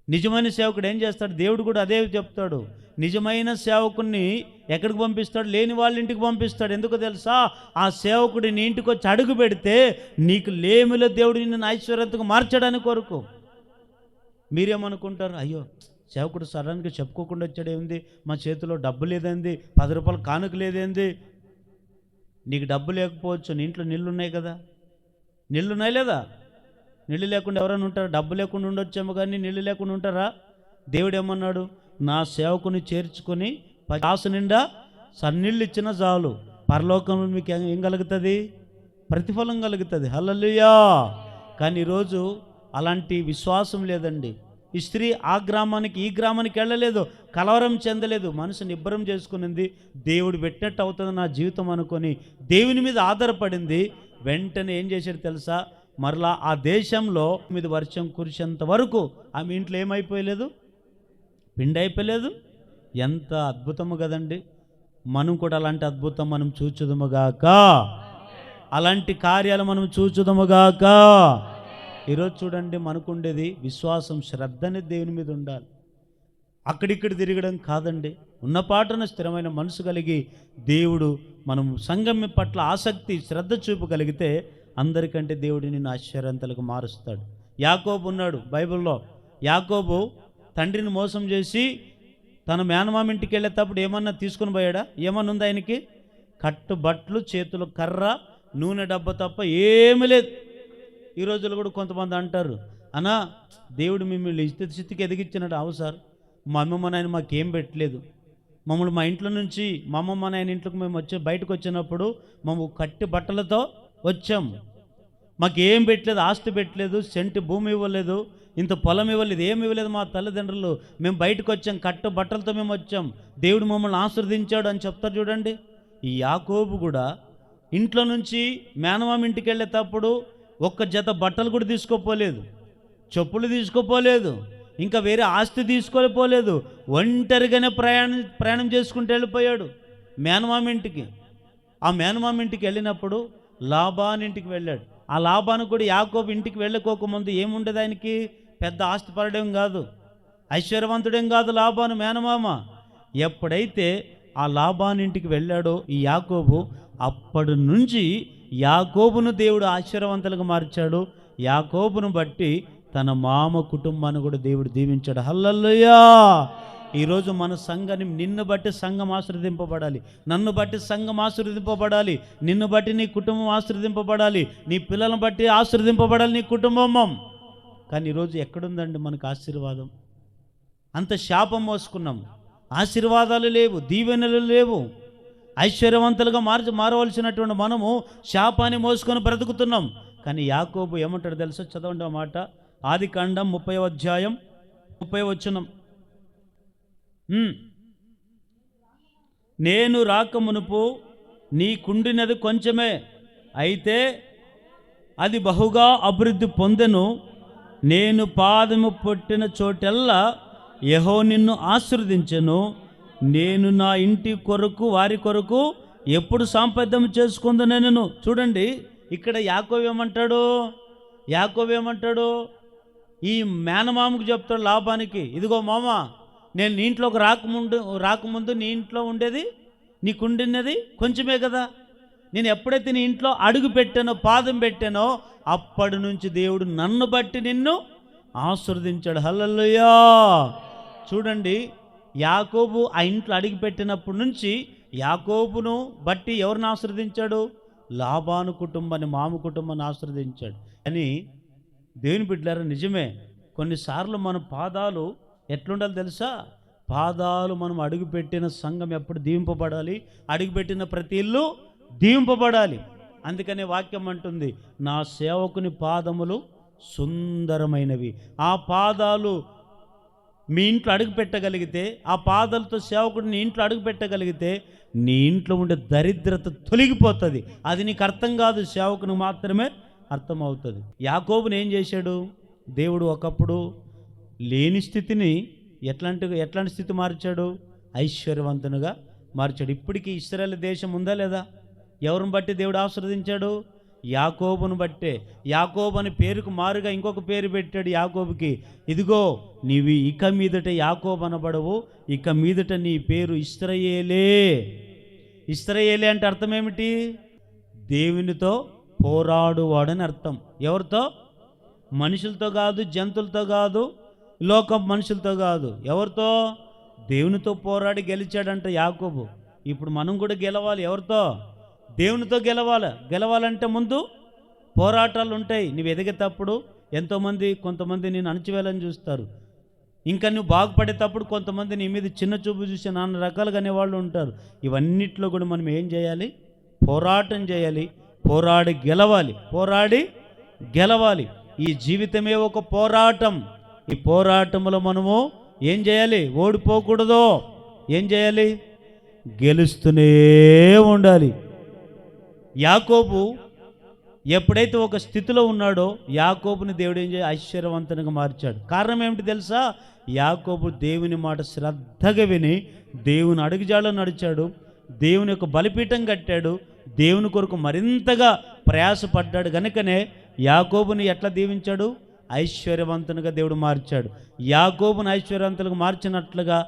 Speaker 1: నిజమైన సేవకుడు ఏం చేస్తాడు? దేవుడు కూడా అదే చెప్తాడు. నిజమైన సేవకుని ఎక్కడికి పంపిస్తాడు? లేని వాళ్ళ ఇంటికి పంపిస్తాడు. ఎందుకు తెలుసా? ఆ సేవకుడి నీ ఇంటికి వచ్చి అడుగు పెడితే నీకు లేమిలో దేవుడు నిన్ను ఐశ్వర్యంతగా మార్చడానికి కొరకు. మీరేమనుకుంటారు? అయ్యో, సేవకుడు సడన్గా చెప్పుకోకుండా వచ్చాడేంది, మా చేతిలో డబ్బు లేదేంది, 10 రూపాయలు కానుక లేదేంది. నీకు డబ్బు లేకపోవచ్చు, నీ ఇంట్లో నీళ్ళు ఉన్నాయి కదా, నీళ్ళు ఉన్నాయి లేదా? నీళ్ళు లేకుండా ఎవరైనా ఉంటారా? డబ్బు లేకుండా ఉండొచ్చేమో కానీ నీళ్ళు లేకుండా ఉంటారా? దేవుడు ఏమన్నాడు? నా సేవకుని చేర్చుకొని 10 గ్లాసు నిండా సన్నీళ్ళు ఇచ్చిన చాలు, పరలోకంలో మీకు ఏం కలుగుతుంది? ప్రతిఫలం కలుగుతుంది. హల్లెలూయా. కానీ ఈరోజు అలాంటి విశ్వాసం లేదండి. ఈ స్త్రీ ఆ గ్రామానికి ఈ గ్రామానికి వెళ్ళలేదు, కలవరం చెందలేదు, మనసుని నిబ్బరం చేసుకునింది. దేవుడు పెట్టినట్టు అవుతుంది నా జీవితం అనుకొని దేవుని మీద ఆధారపడింది. వెంటనే ఏం చేశాడు తెలుసా? మరలా ఆ దేశంలో మీద వర్షం కురిసేంత వరకు ఆమె ఇంట్లో ఏమైపోయలేదు? పిండి అయిపోలేదు. ఎంత అద్భుతము కదండి. మనం కూడా అలాంటి అద్భుతం మనం చూచుదుముగాక, అలాంటి కార్యాలు మనం చూచుదుముగాక. ఈరోజు చూడండి, మనకుండేది విశ్వాసం, శ్రద్ధ అనేది దేవుని మీద ఉండాలి. అక్కడిక్కడ తిరగడం కాదండి. ఉన్న పాటన స్థిరమైన మనసు కలిగి దేవుడు మనం సంఘం పట్ల ఆసక్తి శ్రద్ధ చూపగలిగితే అందరికంటే దేవుడు నిన్ను ఆశ్చర్యంతలకు మారుస్తాడు. యాకోబు ఉన్నాడు బైబిల్లో. యాకోబు తండ్రిని మోసం చేసి తన మేనమామ ఇంటికి వెళ్ళేటప్పుడు ఏమన్నా తీసుకుని పోయాడా? ఏమన్నా ఉంది ఆయనకి? కట్టుబట్లు, చేతులు కర్ర, నూనె డబ్బా తప్ప ఏమీ లేదు. ఈ రోజుల్లో కూడా కొంతమంది అంటారు, అన్నా దేవుడు మిమ్మల్ని స్థితికి ఎదిగించినాడు. అవు సార్, మా అమ్మమ్మ నాయన మాకేం పెట్టలేదు. మమ్మల్ని మా ఇంట్లో నుంచి మా అమ్మమ్మ నాయన ఇంట్లోకి మేము బయటకు వచ్చినప్పుడు మేము కట్టి బట్టలతో వచ్చాం. మాకేం పెట్టలేదు, ఆస్తి పెట్టలేదు, సెంటు భూమి ఇవ్వలేదు, ఇంత పొలం ఇవ్వలేదు, ఏమి ఇవ్వలేదు మా తల్లిదండ్రులు. మేము బయటకు వచ్చాం, కట్టు బట్టలతో మేము వచ్చాం, దేవుడు మమ్మల్ని ఆశీర్వదించాడు అని చెప్తారు చూడండి. ఈ యాకోబు కూడా ఇంట్లో నుంచి మేనమామ ఇంటికి వెళ్ళేటప్పుడు ఒక్క జత బట్టలు కూడా తీసుకోపోలేదు, చెప్పులు తీసుకోపోలేదు, ఇంకా వేరే ఆస్తి తీసుకోలేకపోలేదు. ఒంటరిగానే ప్రయాణం చేసుకుంటూ వెళ్ళిపోయాడు మేనమామ ఇంటికి. ఆ మేనమామ ఇంటికి వెళ్ళినప్పుడు లాబాన్ ఇంటికి వెళ్ళాడు. ఆ లాబాను కూడా యాకోబు ఇంటికి వెళ్ళకోకముందు ఏముండేది? ఆయనకి పెద్ద ఆస్తిపరుడేం కాదు, ఐశ్వర్యవంతుడేం కాదు లాబాను మేనమామ. ఎప్పుడైతే ఆ లాబాన్ ఇంటికి వెళ్ళాడో ఈ యాకోబు, అప్పటి నుంచి యాకోబును దేవుడు ఆశ్చర్యవంతులుగా మార్చాడు. యాకోబును బట్టి తన మామ కుటుంబాన్ని కూడా దేవుడు దీవించాడు. హల్లెలూయా. ఈరోజు మన సంఘాన్ని నిన్ను బట్టి సంఘం ఆశీర్వదింపబడాలి, నన్ను బట్టి సంఘం ఆశీర్వదింపబడాలి, నిన్ను బట్టి నీ కుటుంబం ఆశీర్వదింపబడాలి, నీ పిల్లలను బట్టి ఆశీర్వదింపబడాలి నీ కుటుంబం. కానీ ఈరోజు ఎక్కడుందండి మనకు ఆశీర్వాదం? అంత శాపం మోసుకున్నాం, ఆశీర్వాదాలు లేవు, దీవెనలు లేవు. ఐశ్వర్యవంతులుగా మారవలసినటువంటి మనము శాపాన్ని మోసుకొని బ్రతుకుతున్నాం. కానీ యాకోబు ఏమంటాడు తెలుసా? చదవండి ఆ మాట. ఆదికాండం 30వ అధ్యాయం 30వ వచనం. నేను రాక మునుపు నీకుండినది కొంచెమే, అయితే అది బహుగా అభివృద్ధి పొందెను. నేను పాదము పెట్టిన చోటెల్లా యెహోవా నిన్ను ఆశీర్వదించెను. నేను నా ఇంటి కొరకు వారి కొరకు ఎప్పుడు సాంపద్యం చేసుకుందనెను. చూడండి, ఇక్కడ యాకోబు ఏమంటాడు? ఈ మేనమామకు చెప్తాడు లాభానికి, ఇదిగో మామ, నేను నీ ఇంట్లోకి రాకముందు నీ ఇంట్లో ఉండేది, నీకుండినది కొంచెమే కదా. నేను ఎప్పుడైతే నీ ఇంట్లో అడుగు పెట్టానో, పాదం పెట్టానో, అప్పటి నుంచి దేవుడు నన్ను బట్టి నిన్ను ఆశీర్వదించాడు. హల్లెలూయా. చూడండి, యాకోబు ఆ ఇంట్లో అడుగు పెట్టినప్పటి నుంచి యాకోబును బట్టి ఎవరిని ఆశీర్వదించాడు? లాబాను కుటుంబాన్ని, మామ కుటుంబాన్ని ఆశీర్వదించాడు. అని దేవుని బిడ్డలారా, నిజమే, కొన్నిసార్లు మన పాదాలు ఎట్లుండాలి తెలుసా? పాదాలు మనం అడుగుపెట్టిన సంఘం ఎప్పుడు దీవింపబడాలి, అడుగుపెట్టిన ప్రతి ఇల్లు దీవింపబడాలి. అందుకనే వాక్యం అంటుంది, నా సేవకుని పాదములు సుందరమైనవి. ఆ పాదాలు మీ ఇంట్లో అడుగు పెట్టగలిగితే, ఆ పాదాలతో సేవకుడు నీ ఇంట్లో అడుగు పెట్టగలిగితే, నీ ఇంట్లో ఉండే దరిద్రత తొలగిపోతుంది. అది నీకు అర్థం కాదు, సేవకునికి మాత్రమే అర్థమవుతుంది. యాకోబుని ఏం చేశాడు దేవుడు? ఒకప్పుడు లేని స్థితిని ఎట్లాంటి స్థితి మార్చాడు? ఐశ్వర్యవంతునిగా మార్చాడు. ఇప్పటికీ ఇశ్రాయేలు దేశం ఉందా లేదా? ఎవరిని బట్టి దేవుడు ఆశీర్వదించాడు? యాకోబును బట్టే. యాకోబు అని పేరుకు మారుగా ఇంకొక పేరు పెట్టాడు యాకోబుకి. ఇదిగో, నీవు ఇక మీదట యాకోబు అనబడవు, ఇక మీదట నీ పేరు ఇశ్రాయేలే. ఇశ్రాయేలే అంటే అర్థం ఏమిటి? దేవునితో పోరాడువాడని అర్థం. ఎవరితో? మనుషులతో కాదు, జంతువులతో కాదు, లోక మనుషులతో కాదు. ఎవరితో? దేవునితో పోరాడి గెలిచాడంట యాకోబు. ఇప్పుడు మనం కూడా గెలవాలి. ఎవరితో? దేవునితో గెలవాలంటే ముందు పోరాటాలు ఉంటాయి. నువ్వు ఎదిగేటప్పుడు కొంతమంది నేను అణచివేయాలని చూస్తారు. ఇంకా నువ్వు బాగుపడేటప్పుడు కొంతమంది నీ మీద చిన్న చూపు చూసి నాన్న రకాలుగా అనేవాళ్ళు ఉంటారు. ఇవన్నిట్లో కూడా మనం ఏం చేయాలి? పోరాటం చేయాలి. పోరాడి గెలవాలి. ఈ జీవితమే ఒక పోరాటం. ఈ పోరాటంలో మనము ఏం చేయాలి? ఓడిపోకూడదు. ఏం చేయాలి? గెలుస్తూనే ఉండాలి. యాకోబు ఎప్పుడైతే ఒక స్థితిలో ఉన్నాడో, యాకోబుని దేవుడు ఏం చేయాలి? ఐశ్వర్యవంతునిగా మార్చాడు. కారణం ఏమిటి తెలుసా? యాకోబు దేవుని మాట శ్రద్ధగా విని దేవుని అడుగుజాడలో నడిచాడు, దేవుని యొక్క బలిపీఠం కట్టాడు, దేవుని కొరకు మరింతగా ప్రయాసపడ్డాడు. గనుకనే యాకోబుని ఎట్లా దీవించాడు? ఐశ్వర్యవంతునిగా దేవుడు మార్చాడు. యాకోబుని ఐశ్వర్యవంతులుగా మార్చినట్లుగా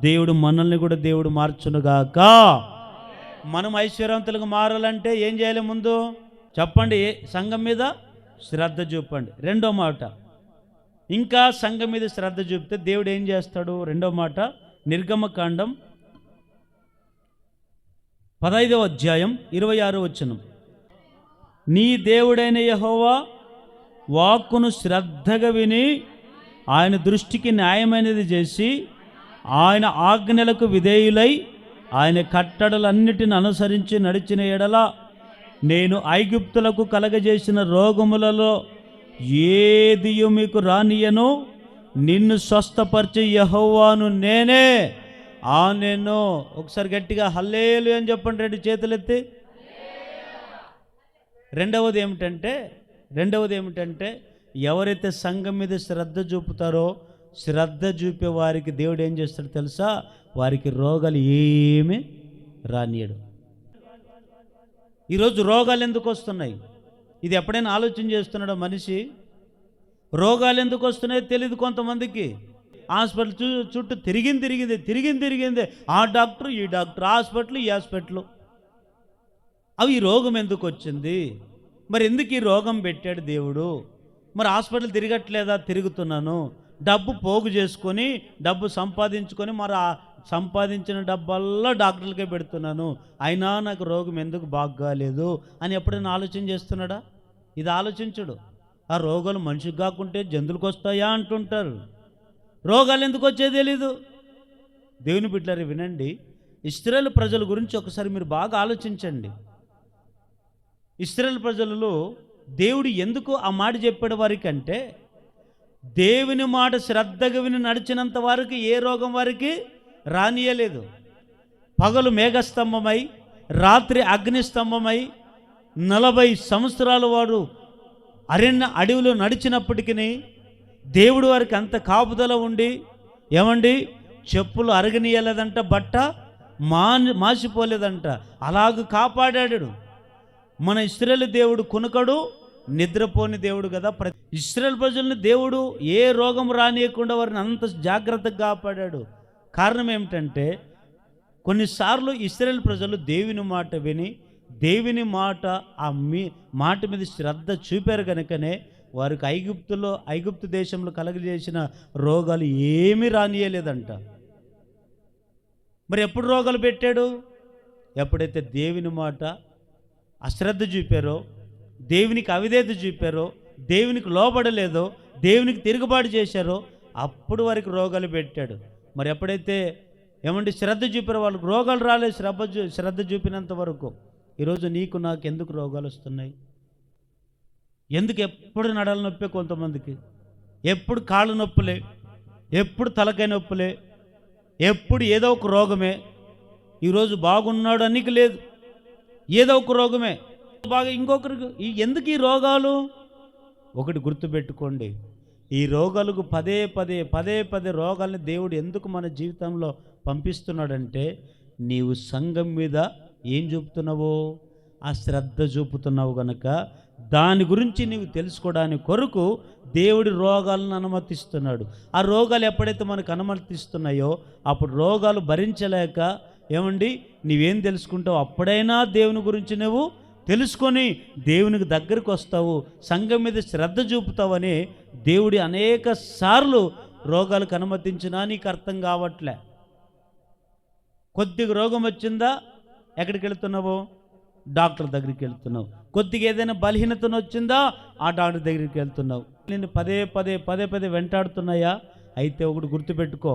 Speaker 1: దేవుడు మనల్ని కూడా దేవుడు మార్చునుగాక. మనం ఐశ్వర్యవంతులుగా మారాలంటే ఏం చేయాలి? ముందు చెప్పండి, సంఘం మీద శ్రద్ధ చూపండి. రెండో మాట, ఇంకా సంఘం మీద శ్రద్ధ చూపితే దేవుడు ఏం చేస్తాడు? రెండో మాట, నిర్గమకాండం 15వ అధ్యాయం 26వ వచనం. నీ దేవుడైన యెహోవా వాక్కును శ్రద్ధగా విని ఆయన దృష్టికి న్యాయమైనది చేసి ఆయన ఆజ్ఞలకు విధేయులై ఆయన కట్టడలన్నిటిని అనుసరించి నడిచిన ఎడల నేను ఐగుప్తులకు కలగజేసిన రోగములలో ఏదియు మీకు రానియను, నిన్ను స్వస్థపరిచే యెహోవాను నేనే. నేను ఒకసారి గట్టిగా హల్లెలూయా అని చెప్పండి, రెండు చేతులు ఎత్తి. రెండవది ఏమిటంటే ఎవరైతే సంఘం మీద శ్రద్ధ చూపుతారో, శ్రద్ధ చూపే వారికి దేవుడు ఏం చేస్తాడు తెలుసా? వారికి రోగాలు ఏమీ రానియడు. ఈరోజు రోగాలు ఎందుకు వస్తున్నాయి? ఇది ఎప్పుడైనా ఆలోచన చేస్తున్నాడో మనిషి? రోగాలు ఎందుకు వస్తున్నాయో తెలియదు కొంతమందికి. హాస్పిటల్ చుట్టూ తిరిగిందే, ఆ డాక్టర్ ఈ డాక్టర్, హాస్పిటల్ ఈ హాస్పిటల్. అవి ఈ రోగం ఎందుకు వచ్చింది? మరి ఎందుకు ఈ రోగం పెట్టాడు దేవుడు? మరి హాస్పిటల్ తిరగట్లేదా? తిరుగుతున్నాను. డబ్బు పోగు చేసుకొని, డబ్బు సంపాదించుకొని, మరి ఆ సంపాదించిన డబ్బల్లా డాక్టర్లకే పెడుతున్నాను, అయినా నాకు రోగం ఎందుకు బాగాలేదు అని ఎప్పుడైనా ఆలోచన చేస్తున్నాడా? ఇది ఆలోచించడు. ఆ రోగాలు మనిషికి కాకుంటే జంతువులకు వస్తాయా అంటుంటారు. రోగాలు ఎందుకు వచ్చేది తెలీదు. దేవుని బిడ్డలారా వినండి, ఇశ్రాయేలు ప్రజల గురించి ఒకసారి మీరు బాగా ఆలోచించండి. ఇశ్రాయేలు ప్రజలలో దేవుడు ఎందుకు ఆ మాట చెప్పాడు వారికి అంటే, దేవుని మాట శ్రద్ధగా విని నడిచినంత వారికి ఏ రోగం వారికి రానియలేదు. పగలు మేఘస్తంభమై రాత్రి అగ్నిస్తంభమై 40 సంవత్సరాలు వాడు అడవిలో నడిచినప్పటికీ దేవుడు వారికి అంత కాపుదల ఉండి ఏమండి చెప్పులు అరగనీయలేదంట, బట్ట మాసిపోలేదంట, అలాగ కాపాడాడు. మన ఇశ్రాయేలు దేవుడు కునుకడు నిద్రపోని దేవుడు కదా. ఇశ్రాయేలు ప్రజల్ని దేవుడు ఏ రోగం రానియకుండా వారిని అంత జాగ్రత్తగా కాపాడాడు. కారణం ఏమిటంటే కొన్నిసార్లు ఇశ్రాయేలు ప్రజలు దేవుని మాట విని దేవుని మాట మాట మీద శ్రద్ధ చూపారు కనుకనే వారికి ఐగుప్తు దేశంలో కలగజేసిన రోగాలు ఏమీ రానియలేదంట. మరి ఎప్పుడు రోగాలు పెట్టాడు? ఎప్పుడైతే దేవుని మాట అశ్రద్ధ చూపారో, దేవునికి అవిధేయత చూపారో, దేవునికి లోబడలేదో, దేవునికి తిరుగుబాటు చేశారో అప్పుడు వారికి రోగాలు పెట్టాడు. మరి ఎప్పుడైతే ఏమంటే శ్రద్ధ చూపారో వాళ్ళకి రోగాలు రాలేదు. శ్రద్ధ చూపినంత వరకు. ఈరోజు నీకు నాకు ఎందుకు రోగాలు వస్తున్నాయి? ఎందుకు ఎప్పుడు నడల నొప్పి, కొంతమందికి ఎప్పుడు కాళ్ళు నొప్పులే, ఎప్పుడు తలకాయ నొప్పులే, ఎప్పుడు ఏదో ఒక రోగమే. ఈరోజు బాగున్నాడు అనికి లేదు, ఏదో ఒక రోగమే. బాగా ఇంకొకరికి ఎందుకు ఈ రోగాలు? ఒకటి గుర్తుపెట్టుకోండి, ఈ రోగాలకు పదే పదే రోగాల్ని దేవుడు ఎందుకు మన జీవితంలో పంపిస్తున్నాడంటే నీవు సంఘం మీద ఏం చూపుతున్నావో ఆ శ్రద్ధ చూపుతున్నావు కనుక దాని గురించి నీవు తెలుసుకోవడానికి కొరకు దేవుడి రోగాలను అనుమతిస్తున్నాడు. ఆ రోగాలు ఎప్పుడైతే మనకు అనుమతిస్తున్నాయో అప్పుడు రోగాలు భరించలేక ఏమండి నీవేం తెలుసుకుంటావు? అప్పుడైనా దేవుని గురించి నువ్వు తెలుసుకొని దేవునికి దగ్గరికి వస్తావు, సంఘం మీద శ్రద్ధ చూపుతావని దేవుడి అనేక సార్లు రోగాలకు అనుమతించినా నీకు అర్థం కావట్లే. కొద్దిగా రోగం వచ్చిందా ఎక్కడికి వెళుతున్నావు? డాక్టర్ దగ్గరికి వెళ్తున్నావు. కొద్దిగా ఏదైనా బలహీనతను వచ్చిందా ఆ డాక్టర్ దగ్గరికి వెళ్తున్నావు. నేను పదే వెంటాడుతున్నాయా? అయితే ఒకటి గుర్తుపెట్టుకో,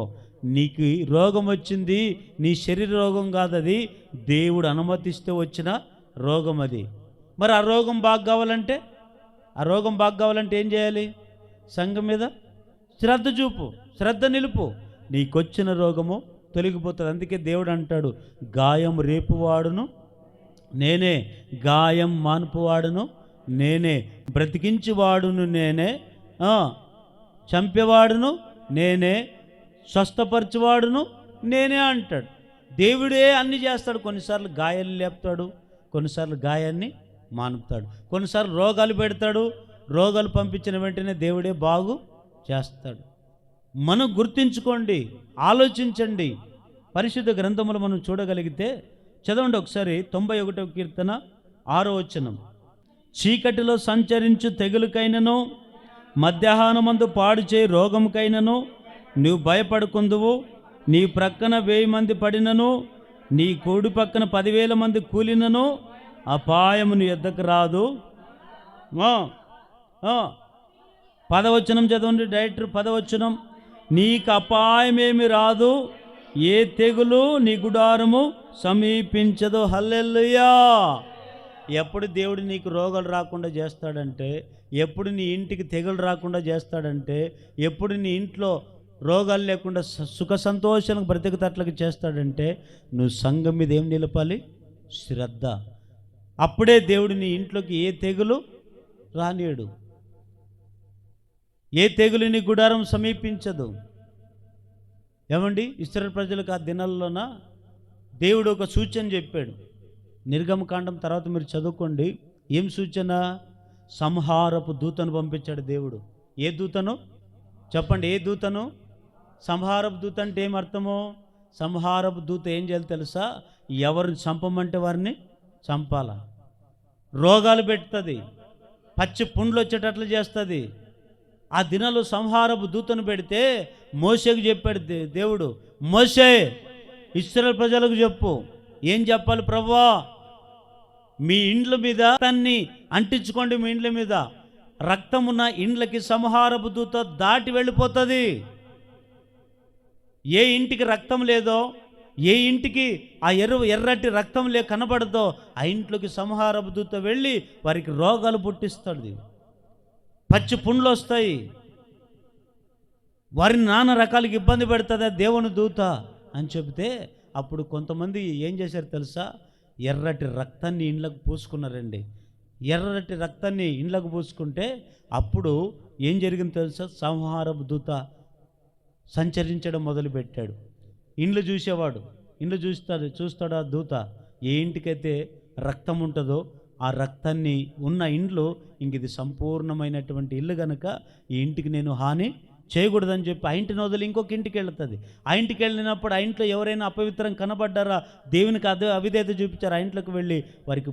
Speaker 1: నీకు రోగం వచ్చింది నీ శరీర రోగం కాదది, దేవుడు అనుమతిస్తే వచ్చిన రోగం అది. మరి ఆ రోగం బాగా కావాలంటే ఏం చేయాలి? సంఘం మీద శ్రద్ధ చూపు, శ్రద్ధ నిలుపు, నీకొచ్చిన రోగము తొలగిపోతుంది. అందుకే దేవుడు అంటాడు, గాయం రేపువాడును నేనే, గాయం మాన్పువాడును నేనే, బ్రతికించువాడును నేనే, చంపేవాడును నేనే, స్వస్థపరచువాడును నేనే అంటాడు. దేవుడే అన్ని చేస్తాడు. కొన్నిసార్లు గాయాలు లేపుతాడు, కొన్నిసార్లు గాయాన్ని మానుపుతాడు, కొన్నిసార్లు రోగాలు పెడతాడు. రోగాలు పంపించిన వెంటనే దేవుడే బాగు చేస్తాడు. మనం గుర్తించుకోండి, ఆలోచించండి. పరిశుద్ధ గ్రంథములు మనం చూడగలిగితే చదవండి ఒకసారి 91వ కీర్తన 6వ వచనం. చీకటిలో సంచరించు తెగులుకైనను మధ్యాహ్నమందు పాడు చేయి రోగముకైనను నీవు భయపడుకుందువు. నీ ప్రక్కన 1000 మంది పడినను, నీ కోడి పక్కన 10,000 మంది కూలినను అపాయము నీ యొద్దకు రాదు. 10వ వచనం చదవండి డైరెక్టర్. 10వ వచనం, నీకు అపాయమేమి రాదు, ఏ తెగులు నీ గుడారము సమీపించదు. హల్లెలూయా. ఎప్పుడు దేవుడు నీకు రోగాలు రాకుండా చేస్తాడంటే, ఎప్పుడు నీ ఇంటికి తెగులు రాకుండా చేస్తాడంటే, ఎప్పుడు నీ ఇంట్లో రోగాలు లేకుండా సుఖ సంతోషాలకు బ్రతికతట్లకు చేస్తాడంటే నువ్వు సంఘం మీద ఏం నిలపాలి? శ్రద్ధ. అప్పుడే దేవుడు నీ ఇంట్లోకి ఏ తెగులు రానియడు, ఏ తెగులు నీ గుడారం సమీపించదు. ఏమండి ఇశ్రాయేలు ప్రజలకు ఆ దినాల్లోన దేవుడు ఒక సూచన చెప్పాడు. నిర్గమకాండం తర్వాత మీరు చదువుకోండి. ఏం సూచన? సంహారపు దూతను పంపించాడు దేవుడు. ఏ దూతను చెప్పండి? ఏ దూతను? సంహారపు దూత అంటే ఏమర్థమో? సంహారపు దూత ఏం చేయాలి తెలుసా? ఎవరిని చంపమంటే వారిని చంపాల. రోగాలు పెడుతుంది, పచ్చి పుండ్లు వచ్చేటట్లు చేస్తుంది. ఆ దినాలు సంహారపు దూతను పెడితే మోషేకు చెప్పాడు దేవుడు, మోషే ఇశ్రాయేలు ప్రజలకు చెప్పు. ఏం చెప్పాలి? ప్రభువా, మీ ఇండ్ల మీద రక్తాన్ని అంటించుకోండి, మీ ఇండ్ల మీద రక్తమున్న ఇండ్లకి సంహారపు దూత దాటి వెళ్ళిపోతుంది. ఏ ఇంటికి రక్తం లేదో, ఏ ఇంటికి ఆ ఎర్రటి రక్తం కనబడదో ఆ ఇంట్లోకి సంహారపు దూత వెళ్ళి వారికి రోగాలు పుట్టిస్తుంది, పచ్చి పుండ్లు వస్తాయి, వారిని నానా రకాలకి ఇబ్బంది పెడుతుంది దేవుని దూత అని చెబితే అప్పుడు కొంతమంది ఏం చేశారు తెలుసా? ఎర్రటి రక్తాన్ని ఇండ్లకు పూసుకున్నారండి. ఎర్రటి రక్తాన్ని ఇండ్లకు పూసుకుంటే అప్పుడు ఏం జరిగిందో తెలుసా? సంహారపు దూత సంచరించడం మొదలుపెట్టాడు. ఇండ్లు చూసేవాడు, ఇండ్లు చూస్తాడు ఆ దూత. ఏ ఇంటికైతే రక్తం ఉంటుందో ఆ రక్తాన్ని ఉన్న ఇండ్లు ఇంక ఇది సంపూర్ణమైనటువంటి ఇల్లు కనుక ఈ ఇంటికి నేను హాని చేయకూడదని చెప్పి ఆ ఇంటిని వదిలి ఇంకొక ఇంటికి వెళుతుంది. ఆ ఇంటికి వెళ్ళినప్పుడు ఆ ఇంట్లో ఎవరైనా అపవిత్రం కనబడ్డారా, దేవునికి అవిధేయత చూపించారు, ఆ ఇంట్లోకి వెళ్ళి వారికి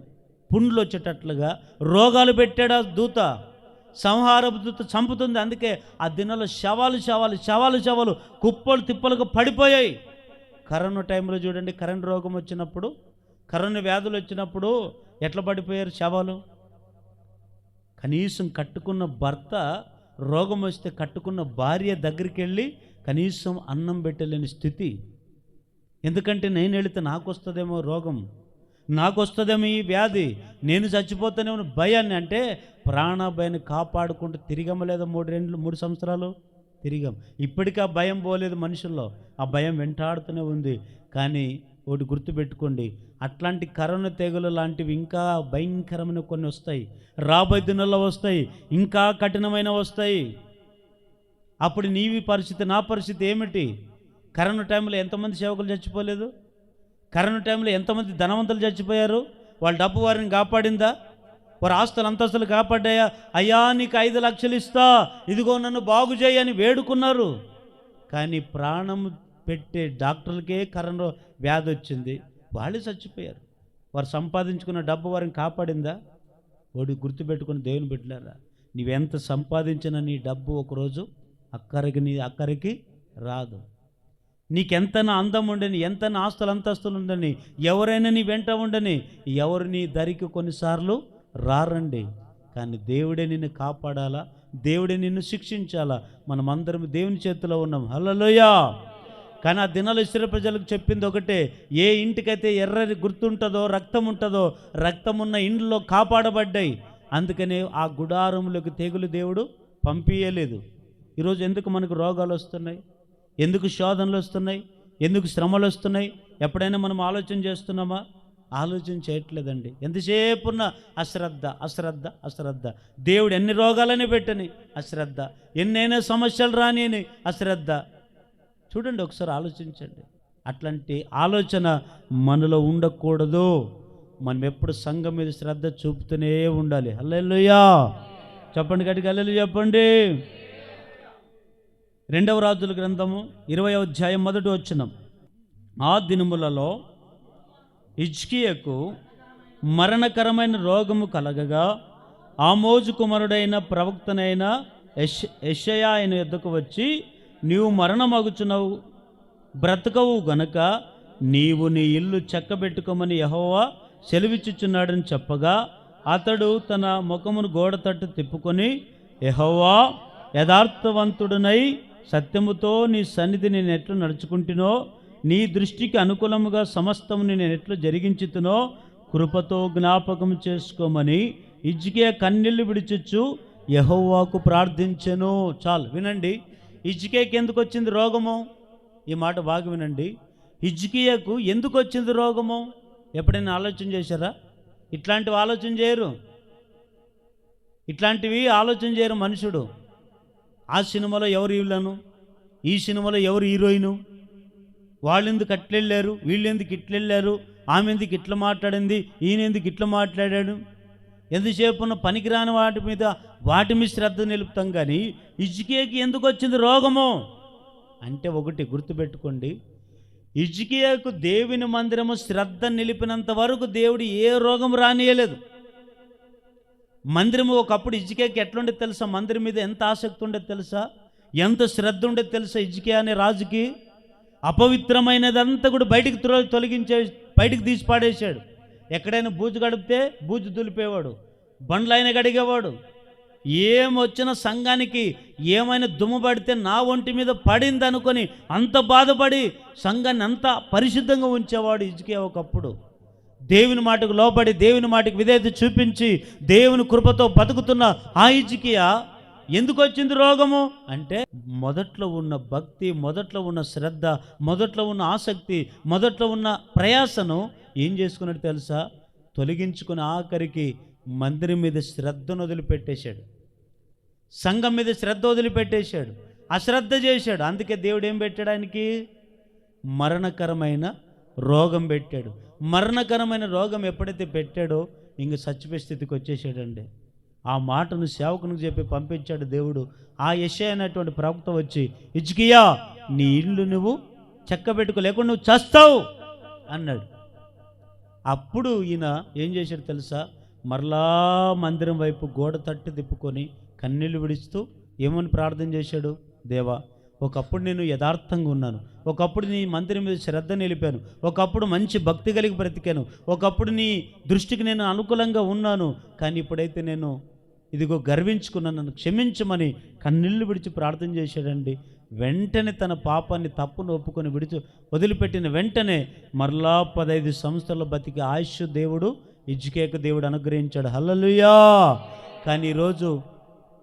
Speaker 1: పుండ్లు వచ్చేటట్లుగా రోగాలు పెట్టాడు ఆ దూత. సంహారపు దూత చంపుతుంది. అందుకే ఆ దినాల్లో శవాలు కుప్పలు తిప్పలుగా పడిపోయాయి. కరోనా టైంలో చూడండి, కరెంట్ రోగం వచ్చినప్పుడు, కరోనా వ్యాధులు వచ్చినప్పుడు ఎట్లా పడిపోయారు శవాలు. కనీసం కట్టుకున్న భర్త రోగం వస్తే కట్టుకున్న భార్య దగ్గరికి వెళ్ళి కనీసం అన్నం పెట్టలేని స్థితి. ఎందుకంటే నేను వెళితే నాకు వస్తుందేమో రోగం, నాకు వస్తుందేమో ఈ వ్యాధి, నేను చచ్చిపోతానేమో భయాన్ని. అంటే ప్రాణభయాన్ని కాపాడుకుంటూ తిరిగమ్మలేదో 3 సంవత్సరాలు తిరిగాం. ఇప్పటికీ ఆ భయం పోలేదు మనుషుల్లో, ఆ భయం వెంటాడుతూనే ఉంది. కానీ ఒకటి గుర్తుపెట్టుకోండి, అట్లాంటి కరోనా తెగులు లాంటివి ఇంకా భయంకరమైన కొన్ని వస్తాయి, రాబోయే దినాల్లో వస్తాయి, ఇంకా కఠినమైన వస్తాయి. అప్పుడు నీవి పరిస్థితి, నా పరిస్థితి ఏమిటి? కరోనా టైంలో ఎంతమంది సేవకులు చచ్చిపోలేదు? కరోనా టైంలో ఎంతమంది ధనవంతులు చచ్చిపోయారు? వాళ్ళ డబ్బు వారిని కాపాడిందా? వారి ఆస్తులు అంతస్తులు కాపాడ్డాయా? అయ్యా నీకు 5 లక్షలు ఇస్తా, ఇదిగో నన్ను బాగు చేయి అని వేడుకున్నారు. కానీ ప్రాణం పెట్టే డాక్టర్లకే కరోనా వ్యాధి వచ్చింది, వాళ్ళు చచ్చిపోయారు. వారు సంపాదించుకున్న డబ్బు వారిని కాపాడిందా? వాడు గుర్తుపెట్టుకుని దేవుని బిడ్డలారా, నీవెంత సంపాదించినా నీ డబ్బు ఒకరోజు అక్కరికి రాదు. నీకెంతనా అందం ఉండని, ఎంతనా అంతస్తులు ఉండని, ఎవరైనా నీ వెంట ఉండని, ఎవరు నీ దరికి కొన్నిసార్లు రారండి. కానీ దేవుడే నిన్ను కాపాడాలా, దేవుడే నిన్ను శిక్షించాలా. మనమందరం దేవుని చేతిలో ఉన్నాం. హల్లెలూయా. కానీ ఆ దినాలు ఇశ్రాయేలు ప్రజలకు చెప్పింది ఒకటే, ఏ ఇంటికైతే ఎర్రని గుర్తుంటుందో, రక్తం ఉంటుందో, రక్తం ఉన్న ఇండ్లలో కాపాడబడ్డాయి. అందుకనే ఆ గుడారంలోకి తెగులు దేవుడు పంపించలేదు. ఈరోజు ఎందుకు మనకు రోగాలు వస్తున్నాయి? ఎందుకు శోధనలు వస్తున్నాయి? ఎందుకు శ్రమలు వస్తున్నాయి? ఎప్పుడైనా మనం ఆలోచన చేస్తున్నామా? ఆలోచన చేయట్లేదండి. ఎంతసేపు ఉన్న అశ్రద్ధ. దేవుడు ఎన్ని రోగాలని పెట్టని అశ్రద్ధ, ఎన్నైనా సమస్యలు రాని అని అశ్రద్ధ. చూడండి, ఒకసారి ఆలోచించండి. అట్లాంటి ఆలోచన మనలో ఉండకూడదు. మనం ఎప్పుడు సంఘం మీద శ్రద్ధ చూపుతూనే ఉండాలి. హల్లెలూయా చెప్పండి, గట్టిగా హల్లెలూయా చెప్పండి. 2వ రాజుల గ్రంథము 20వ అధ్యాయం 1వ వచనం. ఆ దినములలో హిజ్కియాకు మరణకరమైన రోగము కలగగా ఆమోజు కుమారుడైన ప్రవక్తనైన యెషయా ఆయన యొద్దకు వచ్చి, నీవు మరణమగుచున్నావు, బ్రతకవు గనుక నీవు నీ ఇల్లు చక్కబెట్టుకోమని యెహోవా సెలవిచ్చుచున్నాడని చెప్పగా, అతడు తన ముఖమును గోడ తట్టు తిప్పుకొని, యెహోవా యథార్థవంతుడనై సత్యముతో నీ సన్నిధి నేను ఎట్లు నడుచుకుంటునో, నీ దృష్టికి అనుకూలముగా సమస్తము నేను ఎట్లు జరిగించుతునో కృపతో జ్ఞాపకం చేసుకోమని హిజ్కియా కన్నీళ్లు విడిచుచు యెహోవాకు ప్రార్థించెను. చాలు వినండి, హిజ్కియాకి ఎందుకు వచ్చింది రోగము? ఈ మాట బాగా వినండి. హిజ్కియాకు ఎందుకు వచ్చింది రోగము? ఎప్పుడైనా ఆలోచన చేశారా? ఇట్లాంటివి ఆలోచన చేయరు మనుషుడు. ఆ సినిమాలో ఎవరు విలను, ఈ సినిమాలో ఎవరు హీరోయిను, వాళ్ళు ఎందుకు అట్లెళ్ళారు, వీళ్ళు ఎందుకు ఇట్లెళ్ళారు, ఆమె ఎందుకు ఇట్లా మాట్లాడింది, ఈయన ఎందుకు ఇట్లా మాట్లాడాడు, ఎంతసేపు ఉన్న పనికిరాని వాటి మీద శ్రద్ధ నిలుపుతాం. కానీ హిజ్కియాకి ఎందుకు వచ్చింది రోగము అంటే, ఒకటి గుర్తుపెట్టుకోండి, హిజ్కియాకు దేవుని మందిరము శ్రద్ధ నిలిపినంత వరకు దేవుడు ఏ రోగం రానియలేదు. మందిరము ఒకప్పుడు హిజ్కియాకి ఎట్లుండేది తెలుసా? మందిరం మీద ఎంత ఆసక్తి ఉండేది తెలుసా? ఎంత శ్రద్ధ ఉండేది తెలుసా? హిజ్కియా అనే రాజుకి అపవిత్రమైనదంతా కూడా బయటికి తీసి పాడేశాడు. ఎక్కడైనా బూజు గడిపితే బూజు దులిపేవాడు, బండ్లైన గడిగేవాడు. ఏమొచ్చిన సంఘానికి ఏమైనా దుమ్ము పడితే నా ఒంటి మీద పడింది అనుకొని అంత బాధపడి సంఘాన్ని అంత పరిశుద్ధంగా ఉంచేవాడు హిజ్కియా ఒకప్పుడు. దేవుని మాటకు లోబడి, దేవుని మాటకు విధేయత చూపించి, దేవుని కృపతో బతుకుతున్న ఆ హిజ్కియా ఎందుకు వచ్చింది రోగము అంటే మొదట్లో ఉన్న భక్తి, మొదట్లో ఉన్న శ్రద్ధ, మొదట్లో ఉన్న ఆసక్తి, మొదట్లో ఉన్న ప్రయాసను ఏం చేసుకున్నాడు తెలుసా? తొలగించుకుని ఆఖరికి మందిరం మీద శ్రద్ధను వదిలిపెట్టేశాడు, సంఘం మీద శ్రద్ధ వదిలిపెట్టేశాడు, అశ్రద్ధ చేశాడు. అందుకే దేవుడు ఏం పెట్టాడు? ఆయనకి మరణకరమైన రోగం పెట్టాడు. మరణకరమైన రోగం ఎప్పుడైతే పెట్టాడో ఇంక చచ్చిపోయే స్థితికి వచ్చేసాడండి. ఆ మాటను సేవకునికి చెప్పి పంపించాడు దేవుడు. ఆ యెషయా అనేటువంటి ప్రవక్త వచ్చి, హిజ్కియా, నీ ఇల్లు నువ్వు చెక్కబెట్టుకో, లేకుండా నువ్వు చస్తావు అన్నాడు. అప్పుడు ఈయన ఏం చేశాడు తెలుసా? మరలా మందిరం వైపు గోడ తట్టి తిప్పుకొని కన్నీళ్లు విడుస్తూ ఏమని ప్రార్థన చేశాడు? దేవా, ఒకప్పుడు నేను యథార్థంగా ఉన్నాను, ఒకప్పుడు నీ మందిరం మీద శ్రద్ధ నిలిపాను, ఒకప్పుడు మంచి భక్తి కలిగి బ్రతికాను, ఒకప్పుడు నీ దృష్టికి నేను అనుకూలంగా ఉన్నాను, కానీ ఇప్పుడైతే నేను ఇదిగో గర్వించుకున్నాను, నన్ను క్షమించమని కన్నీళ్లు విడిచి ప్రార్థన చేశాడండి. వెంటనే తన పాపాన్ని, తప్పును ఒప్పుకొని వదిలిపెట్టిన వెంటనే మరలా 15 సంవత్సరాల బతికి ఆయుష్ దేవుడు హిజ్కియాకు దేవుడు అనుగ్రహించాడు. హల్లెలూయా. కానీ ఈరోజు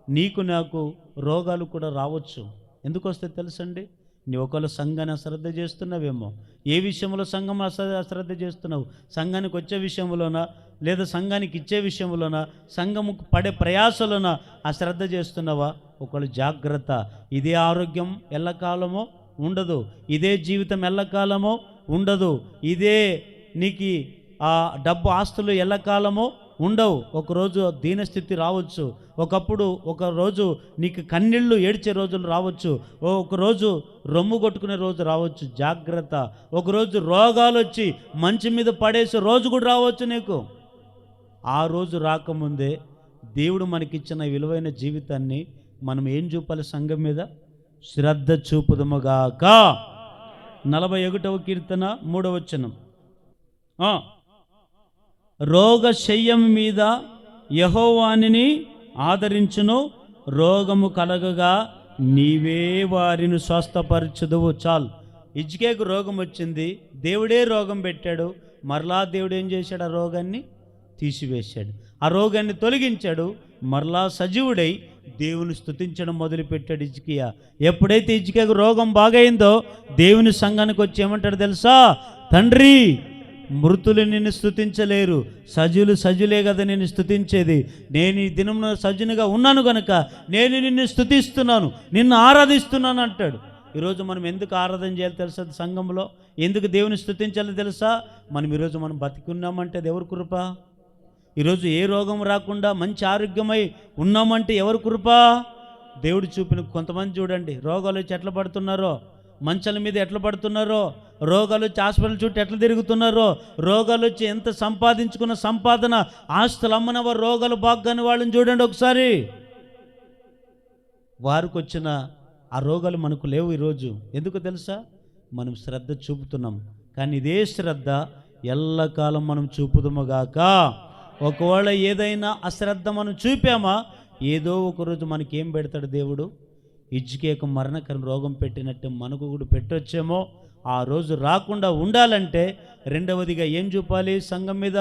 Speaker 1: నీకు నాకు రోగాలు కూడా రావచ్చు. ఎందుకు వస్తాయి తెలుసండి? నీ ఒకవేళ సంఘాన్ని అశ్రద్ధ చేస్తున్నావేమో. ఏ విషయంలో సంఘం అశ్రద్ధ చేస్తున్నావు? సంఘానికి వచ్చే విషయంలోనా, లేదా సంఘానికి ఇచ్చే విషయంలోనా, సంఘముకు పడే ప్రయాసలోనా అశ్రద్ధ చేస్తున్నావా? ఒకవేళ జాగ్రత్త. ఇదే ఆరోగ్యం ఎల్లకాలమో ఉండదు, ఇదే జీవితం ఎల్లకాలమో ఉండదు, ఇదే నీకు ఆ డబ్బు ఆస్తులు ఎల్లకాలమో ఉండవు. ఒకరోజు దీనస్థితి రావచ్చు, ఒకరోజు నీకు కన్నీళ్ళు ఏడ్చే రోజులు రావచ్చు, ఒకరోజు రొమ్ము కొట్టుకునే రోజు రావచ్చు. జాగ్రత్త. ఒకరోజు రోగాలు వచ్చి మంచం మీద పడేసే రోజు కూడా రావచ్చు నీకు. ఆ రోజు రాకముందే దేవుడు మనకిచ్చిన విలువైన జీవితాన్ని మనం ఏం చూపాలి? సంఘం మీద శ్రద్ధ చూపుదముగాక. 41వ కీర్తన 3వ వచనం. రోగశయ్యం మీద యెహోవాని ఆదరించును, రోగము కలగగా నీవే వారిని స్వస్థపరచుదువు. చాలు. హిజ్కియాకు రోగం వచ్చింది, దేవుడే రోగం పెట్టాడు. మరలా దేవుడు ఏం చేశాడు? ఆ రోగాన్ని తీసివేశాడు, ఆ రోగాన్ని తొలగించాడు. మరలా సజీవుడై దేవుని స్తుతించడం మొదలుపెట్టాడు హిజ్కియా. ఎప్పుడైతే హిజ్కియాకు రోగం బాగైందో దేవుని సంఘానికి వచ్చి ఏమంటాడు తెలుసా? తండ్రి, మృతులు నిన్ను స్తుతించలేరు, సజులే కదా నిన్ను స్తుతించేది. నేను ఈ దినమున సజునిగా ఉన్నాను కనుక నేను నిన్ను స్తుతిస్తున్నాను, నిన్ను ఆరాధిస్తున్నాను అంటాడు. ఈరోజు మనం ఎందుకు ఆరాధన చేయాలి తెలుసా? సంఘంలో ఎందుకు దేవుని స్తుతించాలో తెలుసా? ఈరోజు మనం బతికున్నామంటే అది ఎవరి కృప? ఈరోజు ఏ రోగం రాకుండా మంచి ఆరోగ్యమై ఉన్నామంటే ఎవరి కృప? దేవుడు చూపిన. కొంతమంది చూడండి, రోగాలు వచ్చి ఎట్లా పడుతున్నారో, మంచాల మీద ఎట్లా పడుతున్నారో, రోగాలు వచ్చి హాస్పిటల్ చుట్టూ ఎట్లా తిరుగుతున్నారో, రోగాలు వచ్చి ఎంత సంపాదించుకున్న సంపాదన, ఆస్తులు అమ్మన వారు రోగాలు బాగాని వాళ్ళని చూడండి ఒకసారి. వారికి వచ్చిన ఆ రోగాలు మనకు లేవు ఈరోజు. ఎందుకు తెలుసా? మనం శ్రద్ధ చూపుతున్నాం. కానీ ఇదే శ్రద్ధ ఎల్లకాలం మనం చూపుదుముగాక. ఒకవేళ ఏదైనా అశ్రద్ధ మనం చూపామా, ఏదో ఒకరోజు మనకేం పెడతాడు దేవుడు? హిజ్కియాకు మరణకరం రోగం పెట్టినట్టు మనకు కూడా పెట్టొచ్చేమో. ఆ రోజు రాకుండా ఉండాలంటే రెండవదిగా ఏం చూపాలి? సంఘం మీద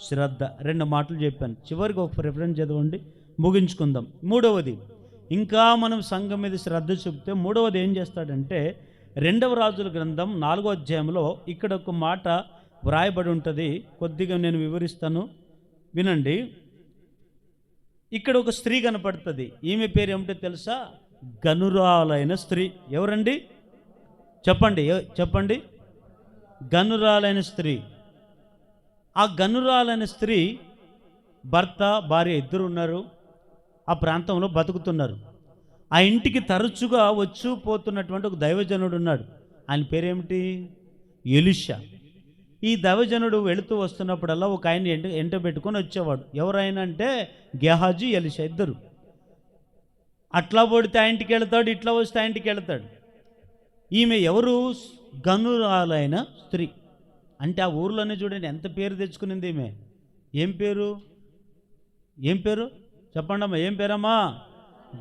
Speaker 1: శ్రద్ధ. 2 మాటలు చెప్పాను, చివరికి ఒక రిఫరెన్స్ చదవండి, ముగించుకుందాం. మూడవది, ఇంకా మనం సంఘం మీద శ్రద్ధ చూపితే మూడవది ఏం చేస్తాడంటే 2వ రాజుల గ్రంథం 4వ అధ్యాయంలో ఇక్కడ ఒక మాట వ్రాయబడి ఉంటుంది. కొద్దిగా నేను వివరిస్తాను, వినండి. ఇక్కడ ఒక స్త్రీ కనపడుతుంది. ఈమె పేరు ఏమిటో తెలుసా? గనురాలైన స్త్రీ. ఎవరండి? చెప్పండి. గనురాలైన స్త్రీ. ఆ గనురాలైన స్త్రీ భర్త, భార్య ఇద్దరు ఉన్నారు. ఆ ప్రాంతంలో బతుకుతున్నారు. ఆ ఇంటికి తరచుగా వచ్చు పోతున్నటువంటి ఒక దైవజనుడు ఉన్నాడు. ఆయన పేరేమిటి? ఎలీషా. ఈ దైవజనుడు వెళుతూ వస్తున్నప్పుడల్లా ఒక ఆయన ఎంట పెట్టుకొని వచ్చేవాడు. ఎవరైనా అంటే గెహాజీ, ఎలీషా ఇద్దరు. అట్లా పడితే ఆ ఇంటికి వెళతాడు, ఇట్లా వస్తే ఆ ఇంటికి వెళతాడు. ఈమె ఎవరు? గనురాలైన స్త్రీ. అంటే ఆ ఊర్లోనే చూడండి ఎంత పేరు తెచ్చుకునింది ఈమె. ఏం పేరు చెప్పండి అమ్మా, ఏం పేరమ్మా?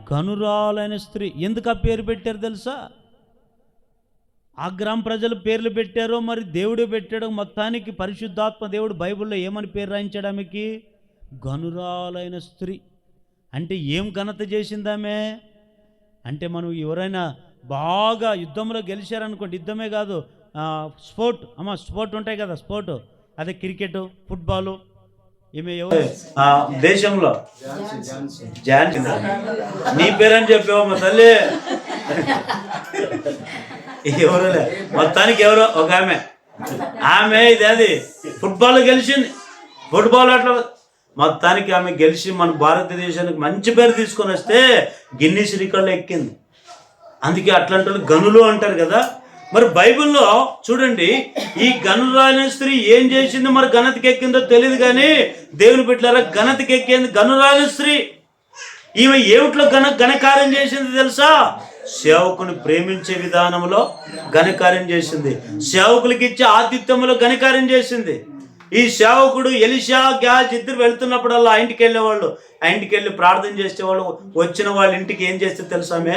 Speaker 1: గనురాలైన స్త్రీ. ఎందుకు ఆ పేరు పెట్టారు తెలుసా? ఆ గ్రామ ప్రజలు పేర్లు పెట్టారో మరి దేవుడే పెట్టాడో, మొత్తానికి పరిశుద్ధాత్మ దేవుడు బైబిల్లో ఏమని పేరు రాయించాడు ఆమెకి? గనురాలైన స్త్రీ. అంటే ఏం ఘనత చేసిందామే అంటే, మనం ఎవరైనా బాగా యుద్ధంలో గెలిచారనుకోండి, యుద్ధమే కాదు, స్పోర్ట్ ఉంటాయి కదా, స్పోర్ట్, అదే క్రికెట్, ఫుట్బాలు, ఈమె ఎవరు దేశంలో ఝాన్సీ, నీ పేరని చెప్పేవమ్మా తల్లి, ఎవరులే మొత్తానికి ఎవరో ఒక ఆమె ఇది అది ఫుట్బాల్ గెలిచింది. ఫుట్బాల్ అట్లా మొత్తానికి ఆమె గెలిచి మన భారతదేశానికి మంచి పేరు తీసుకొని వస్తే గిన్నీస్ రికార్డులో ఎక్కింది. అందుకే అట్లాంటి వాళ్ళు గనులు అంటారు కదా. మరి బైబిల్లో చూడండి, ఈ గనురాలైన స్త్రీ ఏం చేసిందో మరి ఘనతకి ఎక్కిందో తెలియదు, కానీ దేవుని బిడ్డలారా ఘనతకి ఎక్కింది గనురాలైన స్త్రీ. ఈమె ఏమిట్లో ఘనకార్యం చేసింది తెలుసా? సేవకుని ప్రేమించే విధానంలో ఘనకార్యం చేసింది, సేవకులకి ఇచ్చే ఆతిథ్యంలో ఘనకార్యం చేసింది. ఈ సేవకుడు ఎలీషా, గేహజీ ఇద్దరు వెళ్తున్నప్పుడల్లా ఆ ఇంటికి వెళ్ళేవాళ్ళు, ఆ ఇంటికి వెళ్ళి ప్రార్థన చేసేవాళ్ళు. వచ్చిన వాళ్ళ ఇంటికి ఏం చేస్తే తెలుసా, ఆమె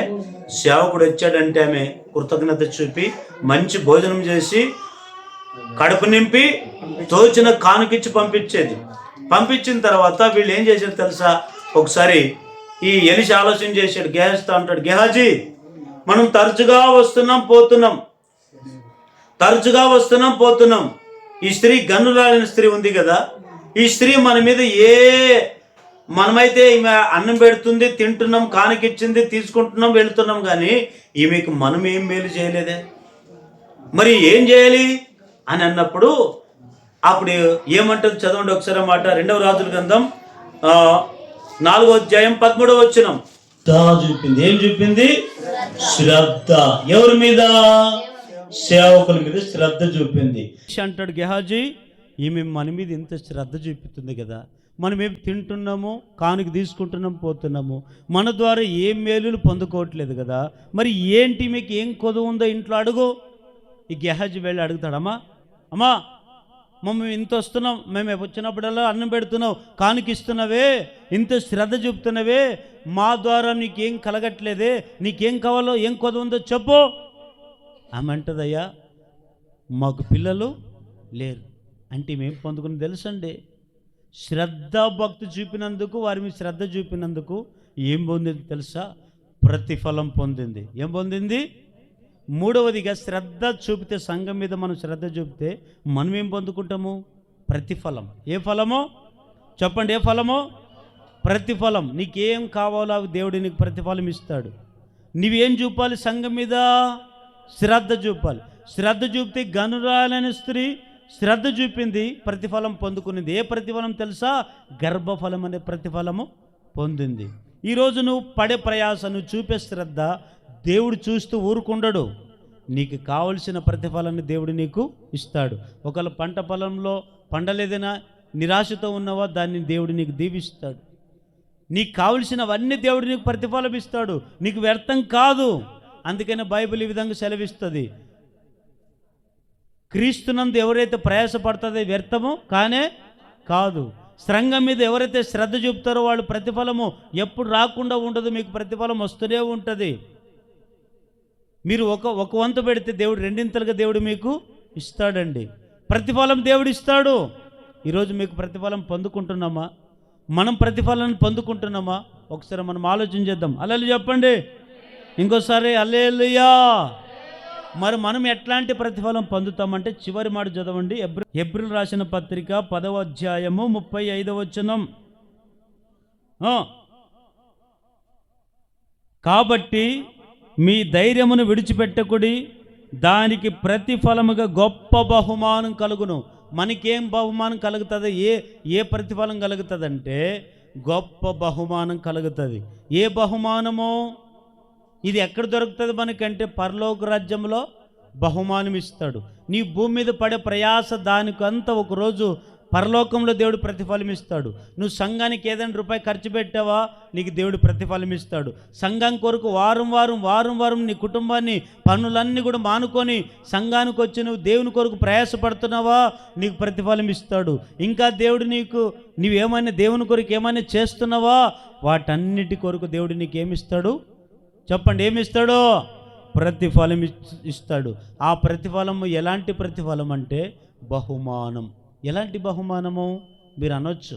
Speaker 1: సేవకుడు వచ్చాడంటే ఆమె కృతజ్ఞత చూపి మంచి భోజనం చేసి కడుపు నింపి తోచిన కానుకిచ్చి పంపించేది. పంపించిన తర్వాత వీళ్ళు ఏం చేశారు తెలుసా? ఒకసారి ఈ ఎలీషా ఆలోచన చేశాడు, గేహజీతో అంటాడు, గేహజీ మనం తరచుగా వస్తున్నాం పోతున్నాం. ఈ స్త్రీ గనురాలైన స్త్రీ ఉంది కదా, ఈ స్త్రీ మన మీద మనమైతే ఈమె అన్నం పెడుతుంది, తింటున్నాం, కానుకిచ్చింది, తీసుకుంటున్నాం, వెళుతున్నాం, కానీ ఈమెకు మనం ఏం మేలు చేయలేదే, మరి ఏం చేయాలి అని అన్నప్పుడు అప్పుడు ఏమంటుంది చదవండి ఒకసారి మాట. 2వ రాజుల గ్రంథం 4వ అధ్యాయం 13వ వచనం చూపింది. ఏం చూపింది? శ్రద్ధ. ఎవరి మీద? సేవకుల మీద శ్రద్ధ చూపింది అంటాడు గేహజీ. ఈమె మన మీద ఇంత శ్రద్ధ చూపుతుంది కదా, మనం ఏం తింటున్నాము, కానుక తీసుకుంటున్నాం, పోతున్నాము, మన ద్వారా ఏం మేలులు పొందుకోవట్లేదు కదా, మరి ఏంటి మీకు ఏం కొదువు ఉందో ఇంట్లో అడుగు. ఈ గేహజీ వెళ్ళి అడుగుతాడమ్మా, అమ్మా మేము ఇంత వస్తున్నాం, మేము వచ్చినప్పుడల్లా అన్నం పెడుతున్నావు, కానుకిస్తున్నావే, ఇంత శ్రద్ధ చూపుతున్నావే, మా ద్వారా నీకేం కలగట్లేదే, నీకేం కావాలో ఏం కొదువు ఉందో చెప్పు. ఆమె అంటదయ్యా మాకు పిల్లలు లేరు. అంటే మేము పొందుకుని తెలుసండి, శ్రద్ధాభక్తి చూపినందుకు, వారి మీద శ్రద్ధ చూపినందుకు ఏం పొందింది తెలుసా? ప్రతిఫలం పొందింది. ఏం పొందింది? మూడవదిగా శ్రద్ధ చూపితే, సంఘం మీద మనం శ్రద్ధ చూపితే మనం ఏం పొందుకుంటాము? ప్రతిఫలం. ఏ ఫలమో చెప్పండి? ఏ ఫలమో? ప్రతిఫలం. నీకేం కావాలో అవి దేవుడు నీకు ప్రతిఫలం ఇస్తాడు. నువ్వేం చూపాలి? సంఘం మీద శ్రద్ధ చూపాలి. శ్రద్ధ చూపితే గనురాలైన స్త్రీ శ్రద్ధ చూపింది, ప్రతిఫలం పొందుకునింది. ఏ ప్రతిఫలం తెలుసా? గర్భఫలం అనే ప్రతిఫలము పొందింది. ఈరోజు నువ్వు పడే ప్రయాస, నువ్వు చూపే శ్రద్ధ దేవుడు చూస్తూ ఊరుకుండడు. నీకు కావలసిన ప్రతిఫలాన్ని దేవుడు నీకు ఇస్తాడు. ఒకవేళ పంట పొలంలో పండలేదైనా నిరాశతో ఉన్నవా, దాన్ని దేవుడు నీకు దీవిస్తాడు. నీకు కావలసినవన్నీ దేవుడు నీకు ప్రతిఫలం ఇస్తాడు, నీకు వ్యర్థం కాదు. అందుకని బైబిల్ ఈ విధంగా సెలవిస్తుంది, క్రీస్తునందు ఎవరైతే ప్రయాసపడుతుందో వ్యర్థము కానే కాదు. సంఘం మీద ఎవరైతే శ్రద్ధ చూపుతారో వాళ్ళు ప్రతిఫలము ఎప్పుడు రాకుండా ఉండదు, మీకు ప్రతిఫలం వస్తూనే ఉంటుంది. మీరు ఒక వంతు పెడితే దేవుడు రెండింతలుగా దేవుడు మీకు ఇస్తాడండి. ప్రతిఫలం దేవుడు ఇస్తాడు. ఈరోజు మీకు ప్రతిఫలం పొందుకుంటున్నామా? మనం ప్రతిఫలాన్ని పొందుకుంటున్నామా? ఒకసారి మనం ఆలోచన చేద్దాం. హల్లెలూయా చెప్పండి ఇంకోసారి, హల్లెలూయా. మరి మనం ఎట్లాంటి ప్రతిఫలం పొందుతామంటే చివరి మాట చదవండి. హెబ్రీయులకు రాసిన పత్రిక 10వ అధ్యాయము 35వ వచనం. కాబట్టి మీ ధైర్యమును విడిచిపెట్టకుడి, దానికి ప్రతిఫలముగా గొప్ప బహుమానం కలుగును. మనకేం బహుమానం కలుగుతుంది? ఏ ప్రతిఫలం కలుగుతుందంటే గొప్ప బహుమానం కలుగుతుంది. ఏ బహుమానము? ఇది ఎక్కడ దొరుకుతుంది మనకంటే పరలోక రాజ్యంలో బహుమానం ఇస్తాడు. నీ భూమి మీద పడే ప్రయాస దానికంతా ఒకరోజు పరలోకంలో దేవుడు ప్రతిఫలం ఇస్తాడు. నువ్వు సంఘానికి ఏదైనా రూపాయి ఖర్చు పెట్టావా, నీకు దేవుడు ప్రతిఫలం ఇస్తాడు. సంఘం కొరకు వారం వారం నీ కుటుంబాన్ని పనులన్నీ కూడా మానుకొని సంఘానికి వచ్చి నువ్వు దేవుని కొరకు ప్రయాసపడుతున్నావా, నీకు ప్రతిఫలం ఇస్తాడు. ఇంకా దేవుడు నీవేమైనా దేవుని కొరకు ఏమైనా చేస్తున్నావా, వాటన్నిటి కొరకు దేవుడు నీకేమిస్తాడు చెప్పండి? ఏమిస్తాడో? ప్రతిఫలం ఇస్తాడు. ఆ ప్రతిఫలము ఎలాంటి ప్రతిఫలం అంటే బహుమానం. ఎలాంటి బహుమానము మీరు అనొచ్చు.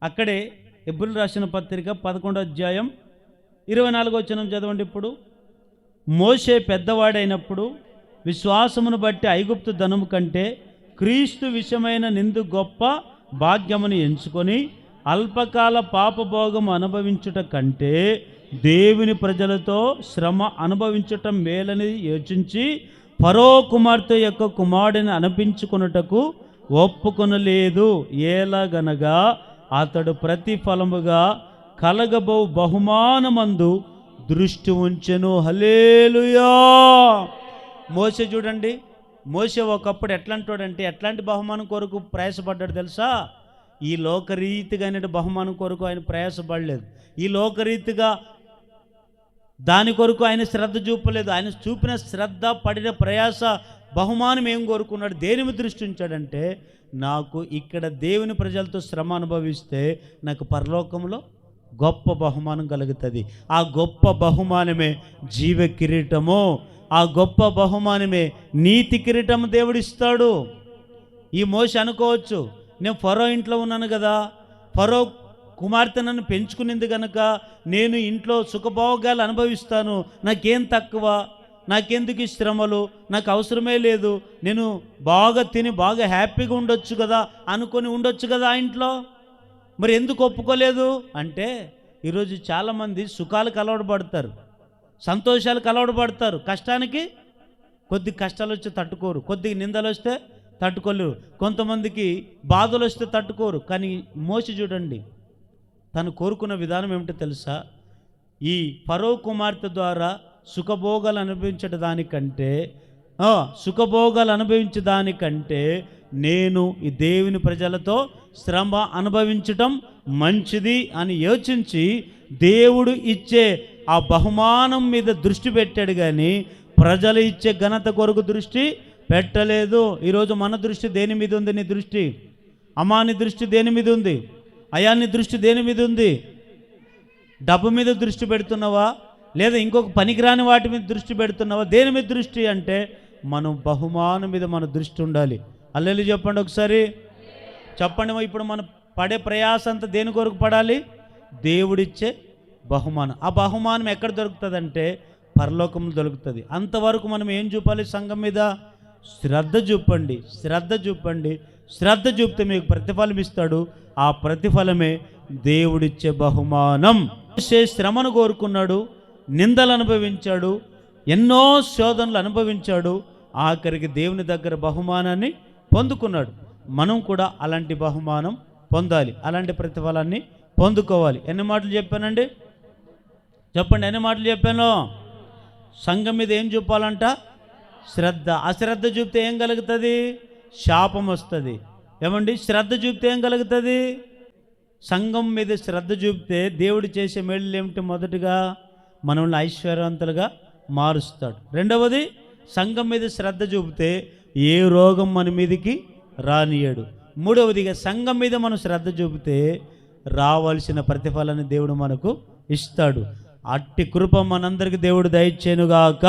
Speaker 1: అక్కడే హెబ్రీయులకు రాసిన పత్రిక 11వ అధ్యాయం 24వ వచనం చదవండి. ఇప్పుడు మోషే పెద్దవాడైనప్పుడు విశ్వాసమును బట్టి ఐగుప్తు ధనము కంటే క్రీస్తు విషయమైన నిందు గొప్ప భాగ్యమును ఎంచుకొని అల్పకాల పాపభోగం అనుభవించుట కంటే దేవుని ప్రజలతో శ్రమ అనుభవించటం మేలని యోచించి ఫరో కుమార్తె యొక్క కుమారుడిని అనిపించుకొనుటకు ఒప్పుకొనలేదు. ఏలగనగా అతడు ప్రతిఫలముగా కలగబో బహుమానమందు దృష్టి ఉంచెను. హల్లెలూయా. మోషే చూడండి, మోషే ఒకప్పుడు ఎట్లాంటాడంటే ఎట్లాంటి బహుమానం కొరకు ప్రయాసపడ్డాడు తెలుసా? ఈ లోకరీతిగా బహుమానం కొరకు ఆయన ప్రయాసపడలేదు. ఈ లోకరీతిగా దాని కొరకు ఆయన శ్రద్ధ చూపలేదు. ఆయన చూపిన శ్రద్ధ, పడిన ప్రయాస, బహుమానం ఏం కోరుకున్నాడు? దేని మీద దృష్టి ఉంచాడంటే నాకు ఇక్కడ దేవుని ప్రజలతో శ్రమ అనుభవిస్తే నాకు పరలోకంలో గొప్ప బహుమానం కలుగుతుంది. ఆ గొప్ప బహుమానమే జీవ కిరీటము. ఆ గొప్ప బహుమానమే నీతి కిరీటము దేవుడిస్తాడు. ఈ మోషే అనుకోవచ్చు, నేను ఫరో ఇంట్లో ఉన్నాను కదా, ఫరో కుమార్తె నన్ను పెంచుకునింది కనుక నేను ఇంట్లో సుఖభోగాలు అనుభవిస్తాను, నాకేం తక్కువ, నాకెందుకు ఈ శ్రమలు, నాకు అవసరమే లేదు, నేను బాగా తిని బాగా హ్యాపీగా ఉండొచ్చు కదా అనుకొని ఉండొచ్చు కదా ఆ ఇంట్లో. మరి ఎందుకు ఒప్పుకోలేదు అంటే ఈరోజు చాలామంది సుఖాలకు అలవాటు పడతారు, సంతోషాలకు అలవాటు పడతారు. కష్టానికి కొద్ది కష్టాలు వస్తే తట్టుకోరు, కొద్దిగా నిందలు వస్తే తట్టుకోలేరు, కొంతమందికి బాధలు వస్తే తట్టుకోరు. కానీ మోషే చూడండి, తను కోరుకున్న విధానం ఏమిటో తెలుసా? ఈ ఫరో కుమార్తె ద్వారా సుఖభోగాలు అనుభవించే దానికంటే నేను ఈ దేవుని ప్రజలతో శ్రమ అనుభవించటం మంచిది అని యోచించి దేవుడు ఇచ్చే ఆ బహుమానం మీద దృష్టి పెట్టాడు, కానీ ప్రజలు ఇచ్చే ఘనత కొరకు దృష్టి పెట్టలేదు. ఈరోజు మన దృష్టి దేని మీద ఉంది? నీ దృష్టి అమ్మా, నీ దృష్టి దేని మీద ఉంది? అయా, నీ దృష్టి దేని మీద ఉంది? డబ్బు మీద దృష్టి పెడుతున్నావా, లేదా ఇంకొక పనికిరాని వాటి మీద దృష్టి పెడుతున్నావా? దేని మీద దృష్టి అంటే మనం బహుమానం మీద మన దృష్టి ఉండాలి. హల్లెలూయా చెప్పండి ఒకసారి, చెప్పండి. ఇప్పుడు మనం పడే ప్రయాస అంతా దేని కొరకు పడాలి? దేవుడిచ్చే బహుమానం. ఆ బహుమానం ఎక్కడ దొరుకుతుందంటే పరలోకంలో దొరుకుతుంది. అంతవరకు మనం ఏం చూపాలి? సంఘం మీద శ్రద్ధ చూపండి, శ్రద్ధ చూపండి. శ్రద్ధ చూపితే మీకు ప్రతిఫలం ఇస్తాడు. ఆ ప్రతిఫలమే దేవుడిచ్చే బహుమానం. మోషే శ్రమను కోరుకున్నాడు, నిందలు అనుభవించాడు, ఎన్నో శోధనలు అనుభవించాడు, ఆఖరికి దేవుని దగ్గర బహుమానాన్ని పొందుకున్నాడు. మనం కూడా అలాంటి బహుమానం పొందాలి, అలాంటి ప్రతిఫలాన్ని పొందుకోవాలి. ఎన్ని మాటలు చెప్పానండి? చెప్పండి, ఎన్ని మాటలు చెప్పాను? సంఘం మీద ఏం చూపాలంట? శ్రద్ధ. అశ్రద్ధ చూపితే ఏం కలుగుతుంది? శాపం వస్తుంది. ఏమండి? శ్రద్ధ చూపితే ఏం కలుగుతుంది? సంఘం మీద శ్రద్ధ చూపితే దేవుడు చేసే మేళ్ళు ఏమిటి? మొదటిగా మనల్ని ఐశ్వర్యవంతులుగా మారుస్తాడు. రెండవది, సంఘం మీద శ్రద్ధ చూపితే ఏ రోగం మన మీదకి రానియడు. మూడవదిగా, సంఘం మీద మనం శ్రద్ధ చూపితే రావాల్సిన ప్రతిఫలాన్ని దేవుడు మనకు ఇస్తాడు. అట్టి కృప మనందరికీ దేవుడు దయచేయునుగాక.